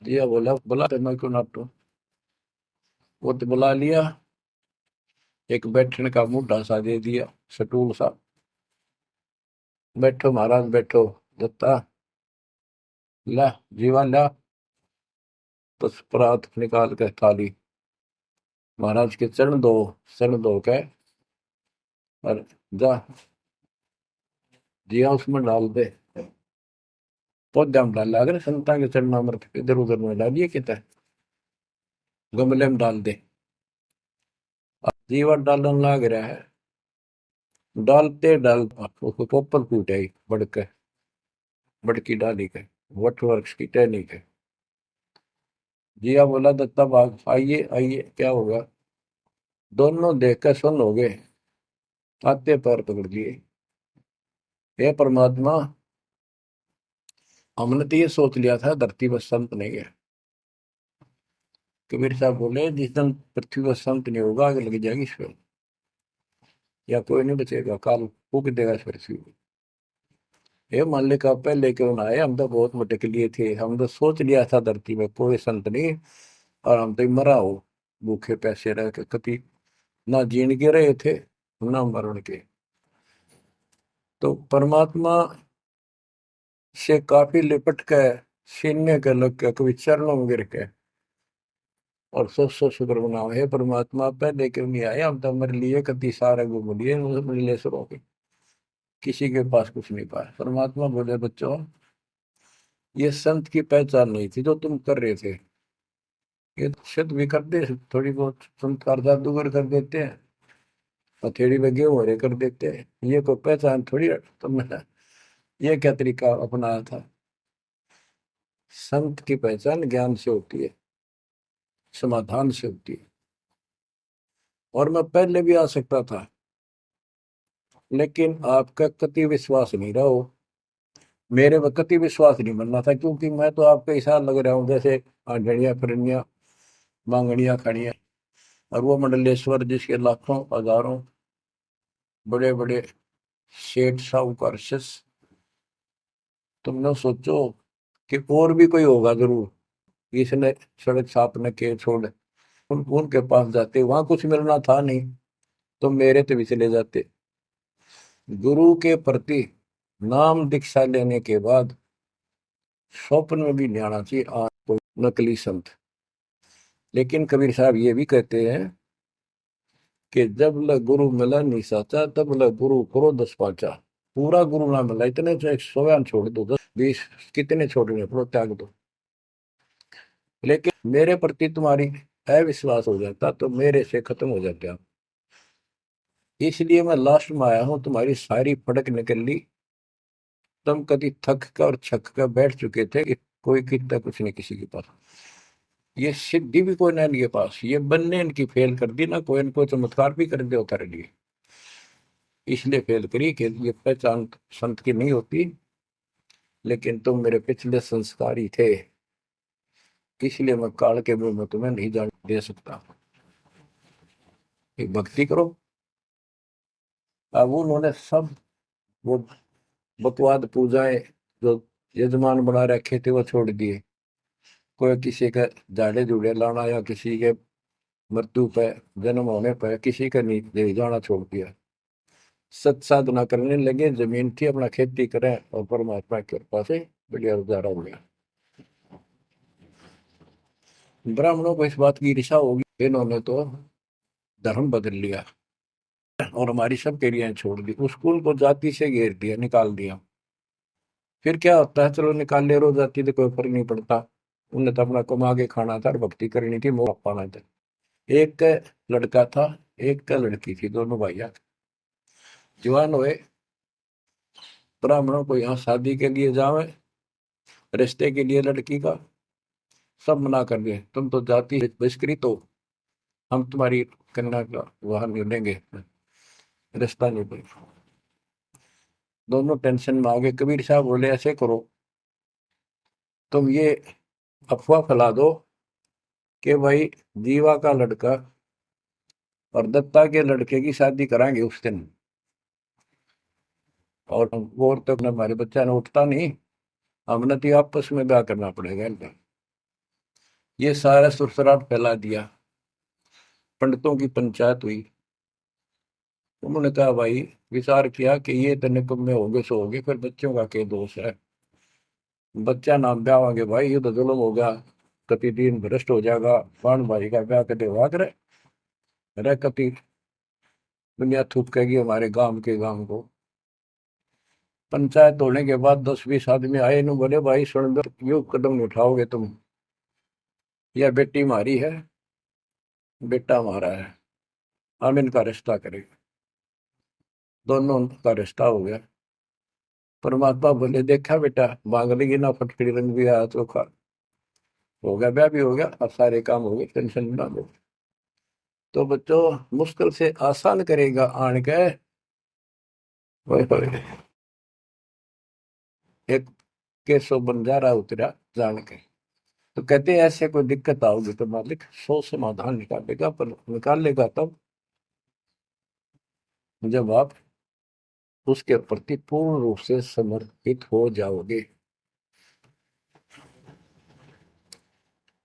जिया बोला, बुला तो मैं क्यों ना तो। वो तो बुला लिया, एक बैठने का मुड्ढा सा दे दिया, सटूल सा। बैठो महाराज बैठो। दत्ता, ला जीवा ला, बस परात निकाल के थाली महाराज के चरण दो के, और जा जिया उसमें डाल दे। पौधा में डाल, अगर संता के चरणा मर इधर उधर में डालिए, कितना गमले में डाल दे। अब जीवा डालन लाग रहा है, डालते डाल उसको पोपल फूट आई बड़के, बड़की डाली के, वट वृक्ष की टहनी के। जिया बोला, दत्ता बाग आइए आइए, क्या होगा। दोनों देख कर सुन हो गए, आते पैर पकड़ लिए। हे परमात्मा, हमने तो ये सोच लिया था धरती पर संत नहीं है। कबीर साहब बोले, जिस दिन पृथ्वी पर संत नहीं होगा, आग लग जाएगी इस पर, या कोई नहीं बचेगा, काल फूक देगा इस पृथ्वी को। ये मालिक आप पहले क्यों ना आए, हम तो बहुत भटक लिए थे, हम तो सोच लिया था धरती में कोई संत नहीं, और हम तो मरा हो, भूखे पैसे रह के कभी ना जीण के रहे थे ना मरण के। तो परमात्मा से काफी लिपट के, सीने के लग के, कभी चरणों में गिर के, और सौ शुक्र मनाओ, हे परमात्मा पहले क्यों नहीं आए, हम तो हमारे लिए कति सारे घूम लिए मंडलेश्वरों के, किसी के पास कुछ नहीं पाया। परमात्मा बोले, बच्चों ये संत की पहचान नहीं थी जो तुम कर रहे थे, ये सिद्ध भी कर दे थोड़ी बहुत, संस्कार जादूगर कर देते हैं, हथेड़ी में गेहूं हरे कर देते हैं, ये कोई पहचान थोड़ी तुमने ये क्या तरीका अपनाया था। संत की पहचान ज्ञान से होती है, समाधान से होती है। और मैं पहले भी आ सकता था, लेकिन आपका कति विश्वास नहीं रहा हो, मेरे में कति विश्वास नहीं बनना था, क्योंकि मैं तो आपके हिसाब लग रहा हूँ जैसे आंधड़िया फिरनिया मांगड़िया खड़िया, और वो मंडलेश्वर जिसके लाखों हजारों बड़े बड़े सेठ साहूकार शिष्य। तुमने सोचो कि और भी कोई होगा जरूर, इसने सड़क छाप न के छोड़, उनके पास जाते, वहां कुछ मिलना था नहीं, तो मेरे तो भी चले जाते। गुरु के प्रति नाम दीक्षा लेने के बाद स्वप्न में भी नहीं आना चाहिए आज कोई नकली संत। लेकिन कबीर साहब ये भी कहते हैं कि जब ल गुरु मिला नहीं साचा, तब ल गुरु करो दस पाचा। पूरा गुरु ना मिला, इतने तो 100 छोड़ दो, 10 20 कितने छोड़ने पड़ो, त्याग दो। लेकिन मेरे प्रति तुम्हारी अविश्वास हो जाता तो मेरे से खत्म हो जाते आप। इसलिए मैं लास्ट में आया हूं, तुम्हारी सारी फड़क निकल ली, तुम कभी थक कर और छक कर बैठ चुके थे कि कोई कितना कुछ नहीं किसी के पास, ये सिद्धि भी कोई ना इनके पास, ये बनने इनकी फेल कर दी ना, कोई इनको चमत्कार भी कर दे उतारे लिए, इसलिए फेल करी कि ये पहचान संत की नहीं होती। लेकिन तुम मेरे पिछले संस्कारी थे, इसलिए मैं काल के मुंह में तुम्हें नहीं जान दे सकता। एक भक्ति करो। अब उन्होंने सब वो बकवाद पूजाएं जो यजमान बना रखे थे वो छोड़ दिए, कोई किसी का झाड़े झूड़े लाना या किसी के मृत्यु पे, जन्म होने पे किसी का नहीं ले जाना छोड़ दिया। सत साधना करने लगे, जमीन थी, अपना खेती करें और परमात्मा की कृपा से बढ़िया गुजारा हो गया। ब्राह्मणों को इस बात की ईर्षा होगी, इन्होंने तो धर्म बदल लिया और हमारी सब क्रियाएं छोड़ दी, उस कुल को जाति से घेर दिया, निकाल दिया। फिर क्या होता है, चलो निकाल ले, रो जाति तो कोई फर्क नहीं पड़ता, उन्हें तो अपना कमा के खाना था और भक्ति करनी थी, मोह पाना था। एक का लड़का था, एक का लड़की थी, दोनों भैया जवान हुए। ब्राह्मणों को यहाँ शादी के लिए जावे, रिश्ते के लिए लड़की का, सब मना कर दिए, तुम तो जाति बहिष्कृत हो, हम तुम्हारी कन्या का वहां नहीं लेंगे, रिश्ता नहीं देंगे। दोनों टेंशन में आ गए। कबीर साहब बोले ऐसे करो, तुम ये अफवाह फैला दो कि भाई जीवा का लड़का और दत्ता के लड़के की शादी कराएंगे उस दिन, और वो तो हमारे बच्चा ने उठता नहीं, हमने तो आपस में ब्याह करना पड़ेगा इनका। ये सारा सुरसराट फैला दिया, पंडितों की पंचायत हुई। उन्होंने कहा भाई, विचार किया कि ये तो निकम्मे में होगे सो होगे, फिर बच्चों का क्या दोष है, बच्चा नाम ब्याह भाई, ये तो जुल्म हो गया, कति दिन भ्रष्ट हो जाएगा, पान भाई का ब्याह कटे वाद रहे कति दुनिया थूकेगी हमारे गांव के गांव को। पंचायत होने के बाद 10-20 आदमी आए, नु बोले भाई सुन, यू कदम नहीं उठाओगे तुम, यह बेटी हमारी है, बेटा हमारा है, हम इनका रिश्ता करेंगे। दोनों का रिश्ता हो गया। परमात्मा बोले देखा बेटा, मांग लेगी ना, फटकड़ी रंग भी आया चोखा, हो गया, ब्याह भी हो गया, अब सारे काम हो गए, टेंशन ना लो। तो बच्चों, मुश्किल से आसान करेगा आन के, ओए होए, एक केसो बंजारा उतरा जान के। तो कहते हैं ऐसे कोई दिक्कत आओगी तो मालिक 100 समाधान निकालेगा, पर निकालेगा तब जब आप उसके प्रति पूर्ण रूप से समर्पित हो जाओगे।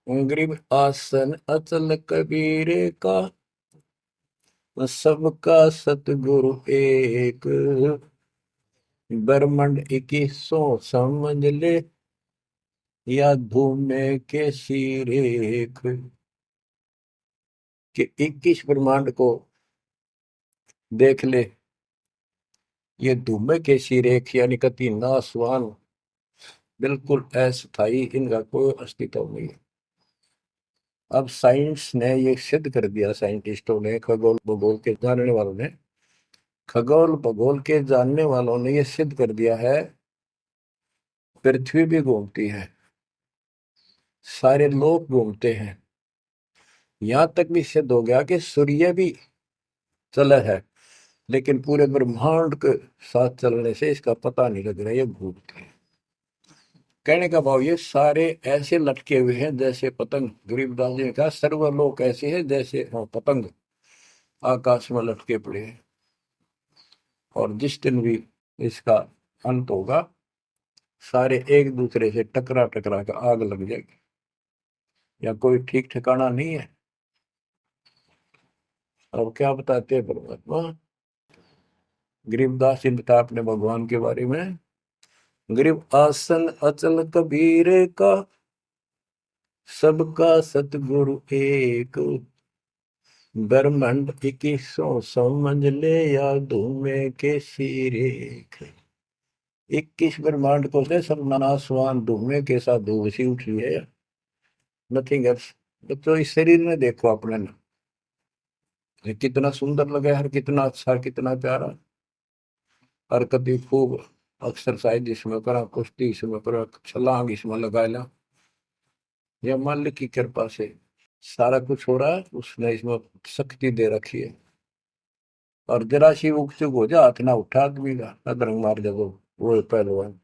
ग्रीव आसन अचल कबीरे का, सबका सतगुरु एक, ब्रह्मांड 2100 समझ ले, या धूमे के सिरेख, कि 21 ब्रह्मांड को देख ले, ये धूमे के सिरेख यानी कति नासवान, बिल्कुल अस्थायी, इनका कोई अस्तित्व नहीं है। अब साइंस ने ये सिद्ध कर दिया, साइंटिस्टों ने, खगोल भूगोल के जानने वालों ने, खगोल भूगोल के जानने वालों ने ये सिद्ध कर दिया है, पृथ्वी भी घूमती है, सारे लोग घूमते हैं, यहां तक भी सिद्ध हो गया कि सूर्य भी चला है, लेकिन पूरे ब्रह्मांड के साथ चलने से इसका पता नहीं लग रहा, ये घूमते हैं। कहने का भाव, ये सारे ऐसे लटके हुए हैं जैसे पतंग। गरीबदास जी ने कहा सर्वलोक ऐसे है जैसे पतंग आकाश में लटके पड़े हैं, और जिस दिन भी इसका अंत होगा, सारे एक दूसरे से टकरा टकरा कर आग लग जाएगी, या कोई ठीक ठिकाना नहीं है। अब क्या बताते हैं परमात्मा, गरीबदास जी बता अपने भगवान के बारे में, गरीब आसन अचल कबीर का, सबका सतगुरु एक, ब्रह्मांड 2100 समझ ले, या धूमे के सिरेख। 21 ब्रह्मांड को से सब नासवान धूमे के साथ धूसी उठ रही है, नथिंग एल्स। तो इस शरीर में देखो अपने, ये कितना सुंदर लगा है, कितना अच्छा, कितना प्यारा, हरकत खूब, एक्सरसाइज इसमें करा, कुश्ती इसमें करा, छलांग इसमें लगा ला, या मालिक की कृपा से सारा कुछ हो रहा है, उसने इसमें शक्ति दे रखी है। और जरा सी उग चुक हो जा, हाथ ना उठा आदमी का, अदरंग मार जब वो पहलवान।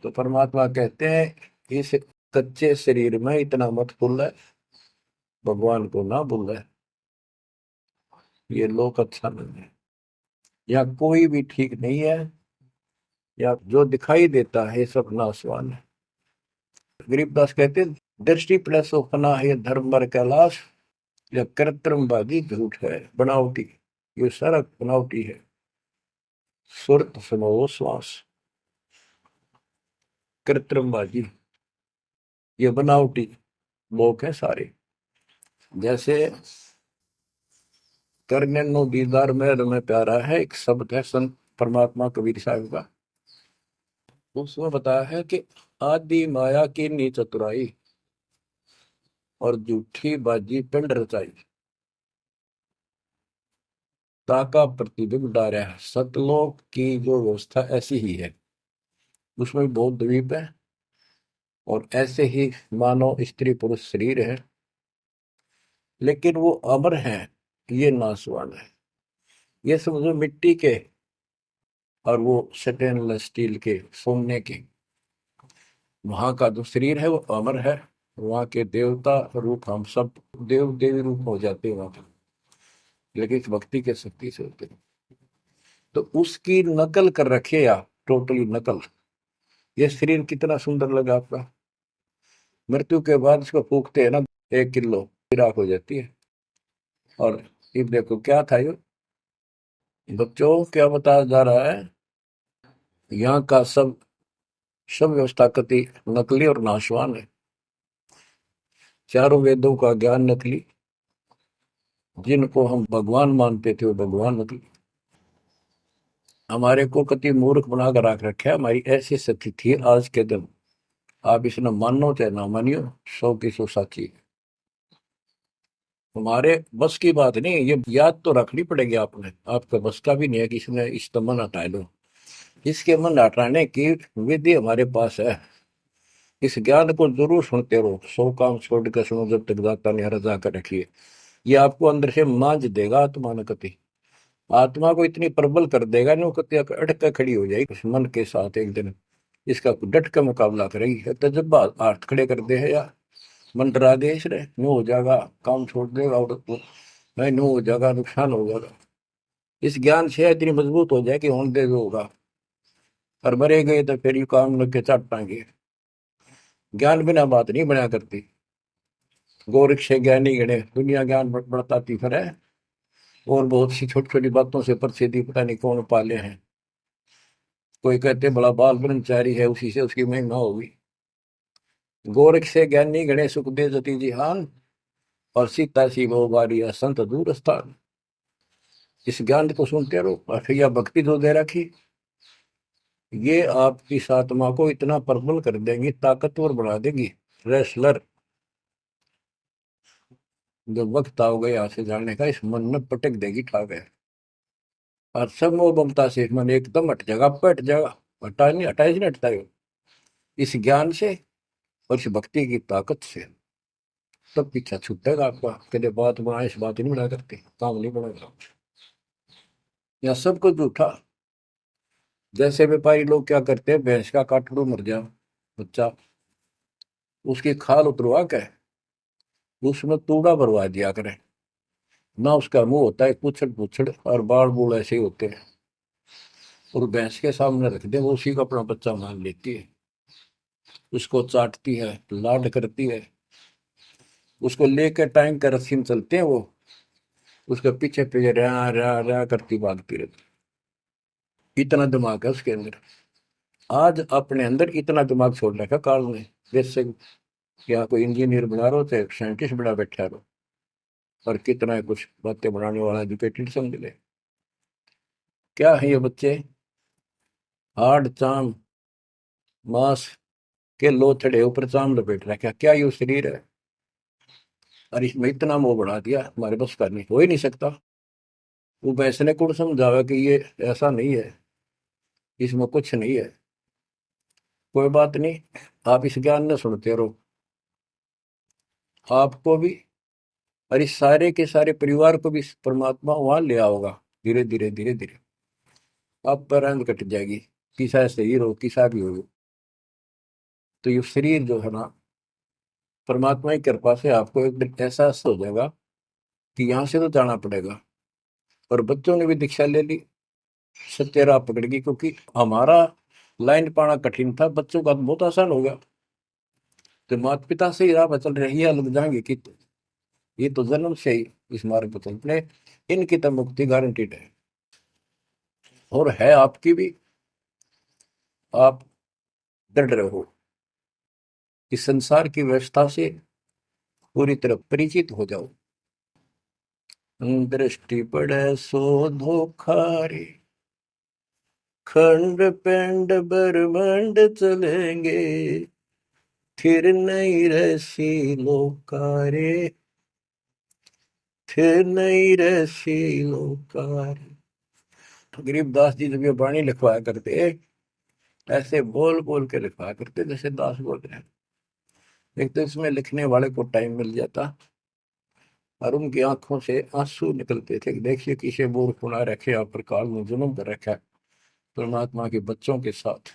तो परमात्मा कहते हैं इस कच्चे शरीर में इतना मत भूल है, भगवान को ना भूल है, ये लोक अच्छा नहीं है, या कोई भी ठीक नहीं है, या जो दिखाई देता है सब नासवान है। गरीबदास कहते हैं दृष्टि प्लस अपना है धर्म बर कैलाश, या कृत्रिम बादी झूठ है बनावटी। ये सारा बनावटी है। सुरत समो श्वास, कृत्रिमबाजी, ये बनावटी लोग हैं सारे। जैसे करने नो दीदार में प्यारा है, एक शब्द है संत परमात्मा कबीर साहब का। उसमें बताया है कि आदि माया की नी चतुराई और झूठी बाजी पिंड रचाई, ताका प्रतिबिंब डारा है। सतलोक की जो व्यवस्था ऐसी ही है, उसमें भी बहुत द्वीप है और ऐसे ही मानव स्त्री पुरुष शरीर है, लेकिन वो अमर है, ये नासवान है। ये समझो मिट्टी के और वो स्टेनलेस स्टील के, सोने के। वहां का जो शरीर है वो अमर है, वहां के देवता रूप हम सब देव देवी रूप हो जाते हैं वहां पर, लेकिन इस भक्ति के शक्ति से होते हैं। तो उसकी नकल कर रखे आप, टोटली नकल। ये शरीर कितना सुंदर लगा आपका, मृत्यु के बाद इसको फूकते हैं ना, 1 किलो राख हो जाती है। और ये देखो क्या था ये बच्चों, क्या बताया जा रहा है, यहाँ का सब सब व्यवस्था कति नकली और नाशवान है। चारों वेदों का ज्ञान नकली, जिनको हम भगवान मानते थे वो भगवान नकली। हमारे को कति मूर्ख बना कर रख रखे है। हमारी ऐसी स्थिति थी आज के दिन, आप इसने मानो चाहे ना मानियो, 100 की 100 साची है। हमारे बस की बात नहीं, ये याद तो रखनी पड़ेगी आपने, आपका बस का भी नहीं है कि इसने इस मन हटा लो। इसके मन हटाने की विधि हमारे पास है। इस ज्ञान को जरूर सुनते रहो, 100 काम छोड़ कर सुनो जब तक दाता ने रजा कर रखी है। ये आपको अंदर से मांझ देगा आत्मा न कति, आत्मा को इतनी प्रबल कर देगा ना, वो कति अटक कर खड़ी हो जाएगी उस मन के साथ। एक दिन इसका डट का मुकाबला करेगी, तजब्बा हाथ खड़े कर दे है या मन डरा दे इसने, नो हो जाएगा, काम छोड़ देगा और नहीं नो हो जाएगा, नुकसान हो जाएगा। इस ज्ञान से इतनी मजबूत हो जाए कि होने दे जो होगा, और मरे गए तो फिर ये काम लग के चट पाएंगे। ज्ञान बिना बात नहीं बना करती। गोरख से ज्ञानी गणे, दुनिया ज्ञान बढ़ताती फिर है, और बहुत सी छोटी छोटी बातों से प्रसिद्धि पता नहीं कौन पाले हैं। कोई कहते बड़ा बाल ब्रह्मचारी है, उसी से उसकी महिमा होगी। गोरख से ज्ञानी गणे सुख दे जति जिहान, और सीता सी वो बारिया संत दूर स्थान। इस ज्ञान को सुनते रहो, और फिर यह भक्ति जो दे रखी, ये आपकी आत्मा को इतना प्रबल कर देंगी, ताकतवर बना देंगी, रेसलर। जब वक्त आओगे यहाँ से जाने का, इस मन में पटक देगी ठा गए, और सब मोह ममता से मन एकदम हट जाएगा, पट जाएगा। हटा नहीं, हटा ही नहीं हटता है इस ज्ञान से और इस भक्ति की ताकत से। तब पीछा छूटेगा आपका, कदे बात बना इस बात ही नहीं बना करते, काम नहीं बनेगा। या सब कुछ झूठा। जैसे व्यापारी लोग क्या करते हैं, भैंस का काटड़ू मर जाए बच्चा, उसकी खाल उतरवा के उसमें तूड़ा भरवा दिया करें ना। उसका मुंह होता है पूछड़ पूछड़, और बाल बूल ऐसे ही होते हैं, और भैंस के सामने रख दे, वो उसी को अपना बच्चा मान लेती है, उसको चाटती है, लाड करती है। उसको लेकर टाइम का रस्सी में चलते हैं वो, उसके पीछे पीछे रहा रहा रहा करती भागती रहती। इतना दिमाग है उसके अंदर। आज अपने अंदर इतना दिमाग छोड़ रखा काल ने, जैसे क्या कोई इंजीनियर बना रहो, चाहे साइंटिस्ट बना बैठा रहो, और कितना है कुछ बातें बनाने वाला एजुकेटेड समझ ले। क्या है ये बच्चे, हाड़ चाम मांस के लोथड़े ऊपर चाम लपेट रखा, क्या ये शरीर है। और इसमें इतना मोह बढ़ा दिया, हमारे बस का नहीं, हो ही नहीं सकता। वो वैसे ने कौन समझावा कि ये ऐसा नहीं है, इसमें कुछ नहीं है। कोई बात नहीं, आप इस ज्ञान न सुनते रहो, आपको भी और इस सारे के सारे परिवार को भी परमात्मा वहां ले आओगा। धीरे धीरे धीरे धीरे आप पर रंग कट जाएगी, किसा शरीर हो किसा भी हो। तो ये शरीर जो है ना, परमात्मा की कृपा से आपको एक दिन एहसास हो जाएगा कि यहाँ से तो जाना पड़ेगा। और बच्चों ने भी दीक्षा ले ली, सत्य राह पकड़ गई, क्योंकि हमारा लाइन पाना कठिन था, बच्चों का तो बहुत आसान हो गया। तो माता पिता से ही राह पर चल रही है, लग जाएंगे कि ये तो जन्म से ही इस मार्ग पर चलते हैं, इनकी तो मुक्ति गारंटीड है, और है आपकी भी। आप दृढ़ रहो, इस संसार की व्यवस्था से पूरी तरह परिचित हो जाओ। दृष्टि पड़े सो धोखा रे, खंड पिंड ब्रह्मांड चलेंगे, फिर नहीं रसी लोकारे, फिर नहीं रसी लोकारे। तो गरीबदास जी जब ये वाणी लिखवाया करते, ऐसे बोल बोल के लिखवाया करते जैसे दास बोल रहे हैं। एक तो इसमें लिखने वाले को टाइम मिल जाता, और उनकी आंखों से आंसू निकलते थे कि देखिए किसे मूर्ख बना रखे, आप पर काल में जुल्म कर रखा है परमात्मा के बच्चों के साथ।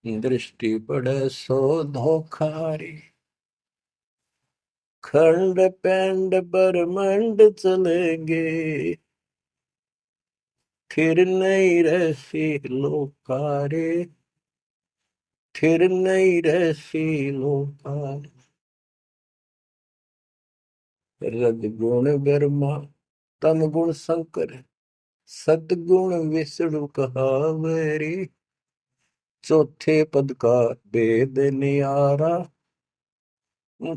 दृष्टि पड़े सो धोखा रे, खंड पेंड ब्रह्मांड चलेंगे, फिर नहीं रहसी लोकारे, फिर नहीं रहसी लोकारे। रजगुण ब्रह्मा, तम गुण शंकर, सतगुण विष्णु कहावरी, चौथे पद का वेद न्यारा,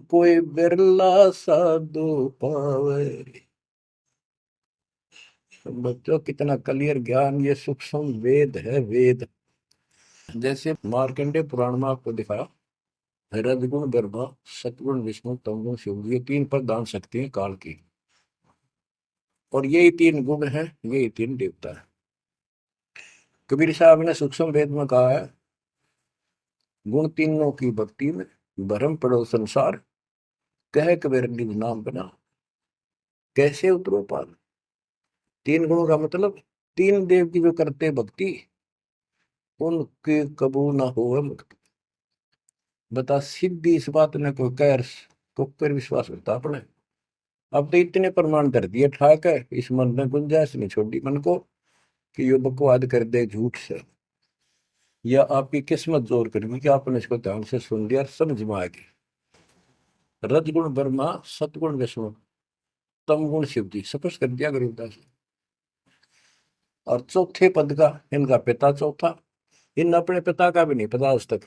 कोई बिरला साधु पावे। बच्चों कितना क्लियर ज्ञान, ये सूक्ष्म वेद है, वेद। जैसे मार्कंडे पुराण में आपको दिखाया, रजगुण ब्रह्मा, सतगुण विष्णु, तमगुण शिव, ये तीन प्रधान शक्ति है काल की, और यही तीन गुण है, यही तीन देवता है। कबीर साहब ने सूक्ष्म वेद में कहा है, गुण तीनों की भक्ति में भरम पड़ो संसार, कह कबीर निज नाम बना, कैसे उतरो पार। तीन गुणों का मतलब, तीन देव की जो करते भक्ति, उनके कबूल ना हो मुक्ति। बता सीधी इस बात ने कोई कह, को पर विश्वास करता अपने। अब तो इतने प्रमाण कर दिए ठाक है, इस मन ने गुंजाइश नहीं छोड़ी मन को कि ये बकवाद कर दे झूठ से, या आपकी किस्मत जोर करेगी कि आपने इसको ध्यान से सुन लिया, समझ में आ गई। रजगुण ब्रह्मा, सतगुण विष्णु, तम गुण शिव जी, स्पष्ट कर दिया गरीबदास ने। और चौथे पद का इनका पिता चौथा, इन अपने पिता का भी नहीं पता आज तक,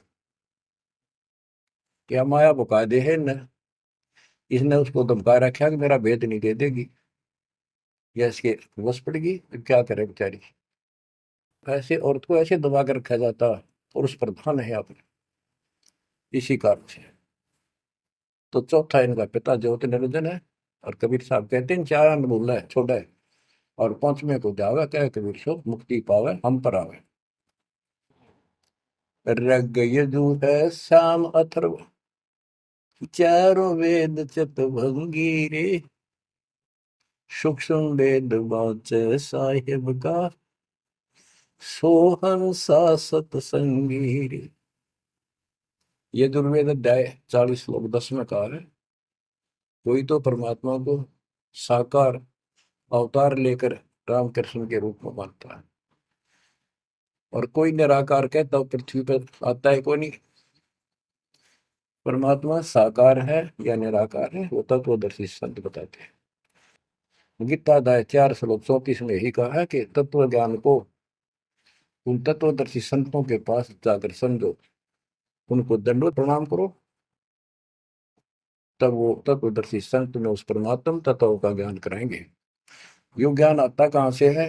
क्या माया बुका दे है इनने। इसने उसको धमका रखा कि मेरा भेद नहीं दे देगी, या इसके वश पड़ेगी तो क्या करे बेचारी। ऐसे औरत को ऐसे दबा कर रखा जाता, और उस प्रधान है आपने, इसी कारण से। तो चौथा इनका पिता ज्योति निरंजन है, और कबीर साहब कहते हैं चार अन्न बोला है छोड़ा है, और पांचवें को जावे कह कबीर सो मुक्ति पावे हम पर आवे। रग यजु है श्याम अथर्व, चारों वेद चित भंगी रे, सूक्ष्म वेद वाचे साहिब का, सोहन सा सतसंगी रे। ये दुर्वेद अध्याय 40 श्लोक 10 में कहा है, कोई तो परमात्मा को साकार अवतार लेकर रामकृष्ण के रूप में मानता है, और कोई निराकार कहता है पृथ्वी पर आता है कोई नहीं। परमात्मा साकार है या निराकार है, वो तत्वदर्शी संत बताते हैं। गीता अध्याय 4 श्लोक 34 में यही कहा है कि तत्व ज्ञान को उन तत्वदर्शी संतों के पास जाकर समझो, उनको दंडोत प्रणाम करो, तब वो तत्वदर्शी संत में उस परमात्म तत्व का ज्ञान कराएंगे। यो ज्ञान आता कहां से है?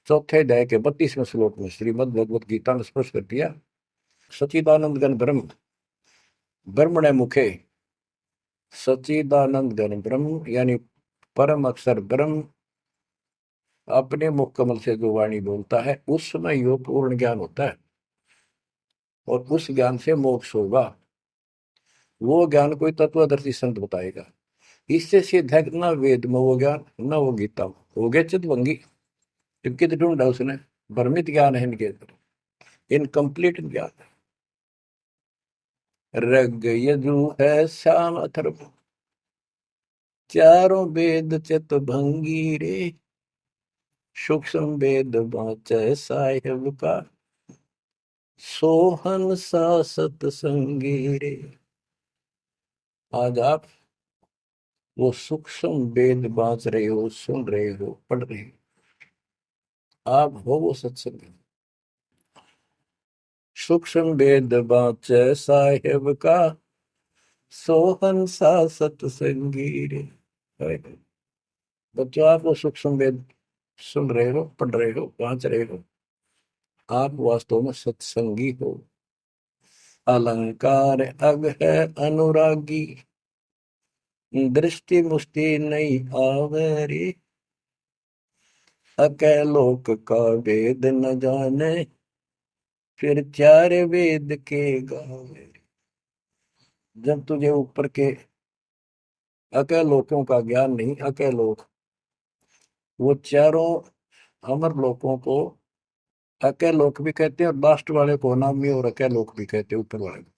चौथे अध्याय के 32वें श्लोक में श्रीमद भगवत गीता ने स्पष्ट कर दिया, सचिदानंद गण ब्रह्म, ब्रह्मणे मुखे, सचिदानंद गण ब्रह्म यानी परम अक्षर ब्रह्म अपने मुख कमल से जो वाणी बोलता है, उस समय यो पूर्ण ज्ञान होता है, और उस ज्ञान से मोक्ष होगा। वो ज्ञान कोई तत्वदर्शी संत बताएगा। इससे सिद्ध है कि ना वेद में वो ज्ञान, ना वो गीता में, हो गया चितभंगी। कित ढूंढा उसने, भ्रमित ज्ञान है इनके अंदर, इनकम्प्लीट ज्ञान। रग यजु है श्याम अथर्व, चारों वेद चित भंगी रे, सूक्ष्म वेद वाचे साहिब का, सोहन सा सतसंगी रे। आज आप वो सूक्ष्म वेद बांच रहे हो, सुन रहे हो, पढ़ रहे हो, आप हो वो सत्संग। सूक्ष्म वेद बांचे साहेब का, सोहन सा सत्संगी रे। बच्चों, आप वो सूक्ष्म वेद सुन रहे हो, पढ़ रहे हो, बांच रहे हो, आप वास्तव में सत्संगी हो। अलंकार अग है अनुरागी, दृष्टि मुष्टि नहीं आवे रे। अकैलोक का वेद न जाने, फिर चार वेद के गावे। जब तुझे ऊपर के अकैलोकों का ज्ञान नहीं, अकैलोक वो चारों अमर लोकों को अकैलोक भी कहते हैं, और लास्ट वाले को अनामी और अकैलोक भी कहते हैं, ऊपर वाले को।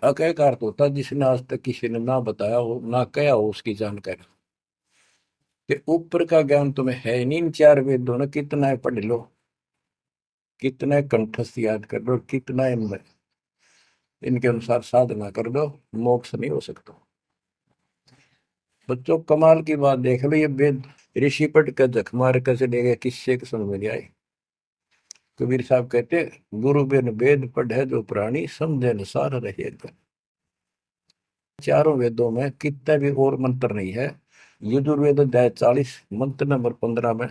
अकय का अर्थ होता है जिसने आज तक किसी ने ना बताया हो, ना कहा हो उसकी जानकारी। कि ऊपर का ज्ञान तुम्हें है ही नहीं, इन चार वेदों ने कितना है पढ़ लो, कितना है कंठस्थ याद कर लो, कितना इनमें इनके अनुसार साधना कर दो, मोक्ष नहीं हो सकता। बच्चों, कमाल की बात देख लो, ये वेद ऋषि पट का जख मार कैसे ले गए, किससे के समझ में नहीं आई। कबीर साहब कहते, गुरु बिन वेद पढ़े जो प्राणी, समझे अनुसार रहेगा। चारों वेदों में कितने भी और मंत्र नहीं है। यजुर्वेद अध्याय 40 मंत्र नंबर 15 में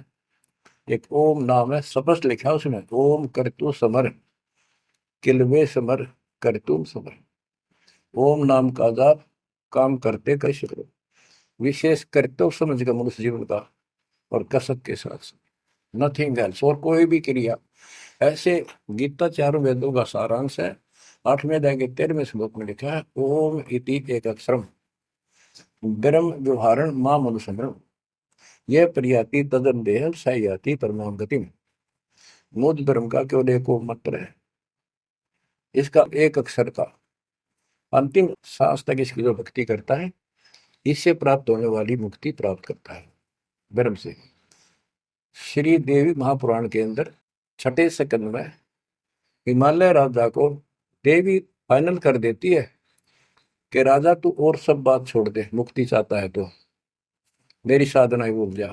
एक ओम नाम है, स्पष्ट लिखा है उसमें, ओम करतु समर, किलवे समर, करतुम समर। ओम नाम का जाप काम करते कर करो, विशेष कर्तव्य समझ कर मनुष्य जीवन का, और कसक के साथ नथिंग एल्स, और कोई भी क्रिया। ऐसे गीता चारों वेदों का सारांश है। 8वें अध्याय के 13वें श्लोक में लिखा है, ओम इति एक अक्षरम ब्रह्म व्यवहारण मां मनुष्य, यह प्रयाति तदन देह सयाति परमाम गति। मुझ ब्रह्म का केवल एक मंत्र है, इसका एक अक्षर का अंतिम सांस तक इसकी जो भक्ति करता है, इससे प्राप्त होने वाली मुक्ति प्राप्त करता है ब्रह्म से। श्री देवी महापुराण के अंदर 6ठे स्कंद में हिमालय राजा को देवी फाइनल कर देती है कि राजा तू और सब बात छोड़ दे, मुक्ति चाहता है तो मेरी साधना ही भूल जा,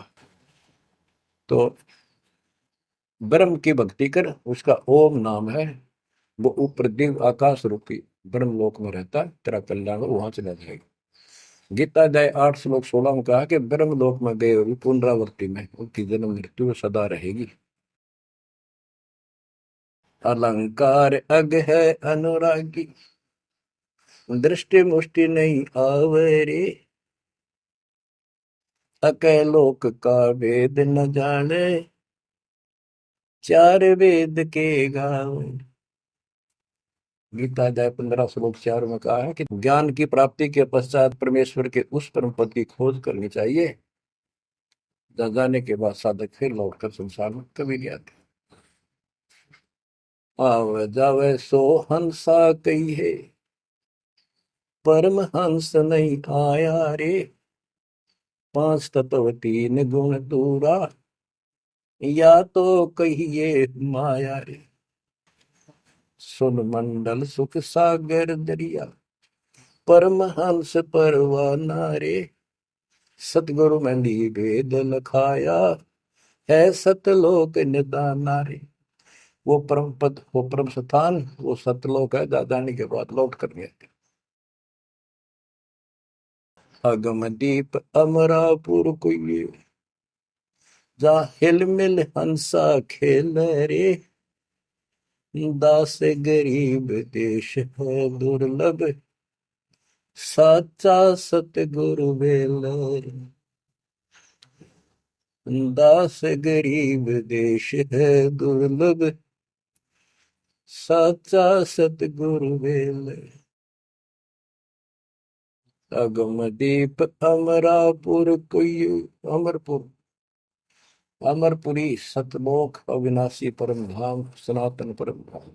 तो ब्रह्म की भक्ति कर, उसका ओम नाम है, वो ऊपर दिव्य आकाश रूपी ब्रह्म लोक में रहता है, तेरा कल्याण वहां चला जाएगा। गीता अध्याय 8 श्लोक 16 में कहा कि ब्रह्म लोक में गए हुए पुनरावृत्ति में उनकी जन्म मृत्यु सदा रहेगी। अलंकार अग है अनुरागी, दृष्टि मुष्टि नहीं आवे रे। अकैलोक का वेद न जाने, चार वेद के गावे। गीता अध्याय 15 श्लोक 4 में कहा है कि ज्ञान की प्राप्ति के पश्चात परमेश्वर के उस परम पद की खोज करनी चाहिए, जहाँ जाने के बाद साधक फिर लौटकर संसार में कभी नहीं आते। आवे जावे सो हंसा कही है, परम हंस नहीं आया रे। पांच तत्व तीन गुण दूरा, या तो कहिए माया रे। सुन मंडल सुख सागर दरिया, परम हंस परवाना रे। सतगुरु मैंने वेद लखाया, है सतलोक निदाना रे। वो परम पद, वो परम स्थान, वो सतलोक है, जाने के बाद लौट कर नहीं आते। अगम दीप अमरापुर कोई, जा हिल मिल हंसा खेल रे। दास गरीब देश है दुर्लभ, साचा सतगुरु बेल रे। दास गरीब देश है दुर्लभ, साचा सतगुरु बेल। अगम दीप अमरापुर कोई, अमरपुर, अमरपुरी सतलोक अविनाशी परम धाम, सनातन परम धाम।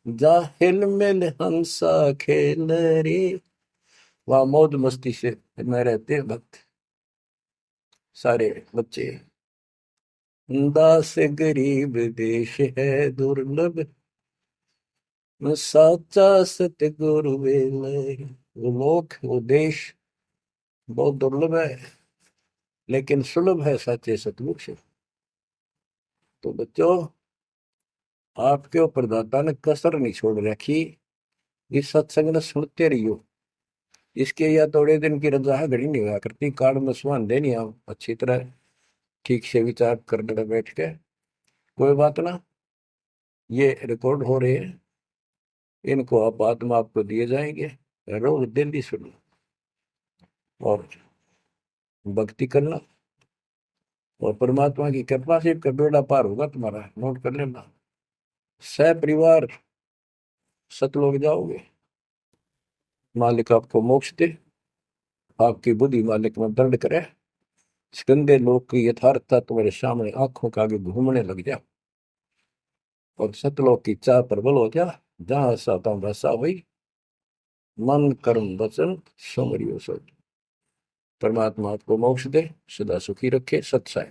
जा हिल मिल हंसा खेल रे, वहां मौज मस्ती से में रहते हैं भक्त, सारे बच्चे। दास गरीब देश है दुर्लभ, साचा सतगुरु बेल। वो लोक, वो देश बहुत दुर्लभ है, लेकिन सुलभ है साचे सतमुख से। तो बच्चों, आपके ऊपर दाता ने कसर नहीं छोड़ रखी। इस सत्संग ने सुनते रहियो। इसके या थोड़े दिन की रजा है, घड़ी नहीं हुआ करती। काल में सुहान देनी आप अच्छी तरह ठीक से विचार करने बैठ के। कोई बात ना, ये रिकॉर्ड हो रहे हैं, इनको आप बाद में आपको दिए जाएंगे। रोज डेली सुनो और भक्ति करना, और परमात्मा की कृपा से का बेड़ा पार होगा तुम्हारा। नोट कर लेना, सह परिवार सतलोक जाओगे। मालिक आपको मोक्ष दे, आपकी बुद्धि मालिक में दंड करे। इस गंदे लोक की यथार्थता तुम्हारे सामने आंखों के आगे घूमने लग जा, और सतलोक की चाह प्रबल हो जा। जहां साता वैसा हुई, मन कर्म वचन समरियो सो। परमात्मा आपको मोक्ष दे, सदा सुखी रखे। सत्साई।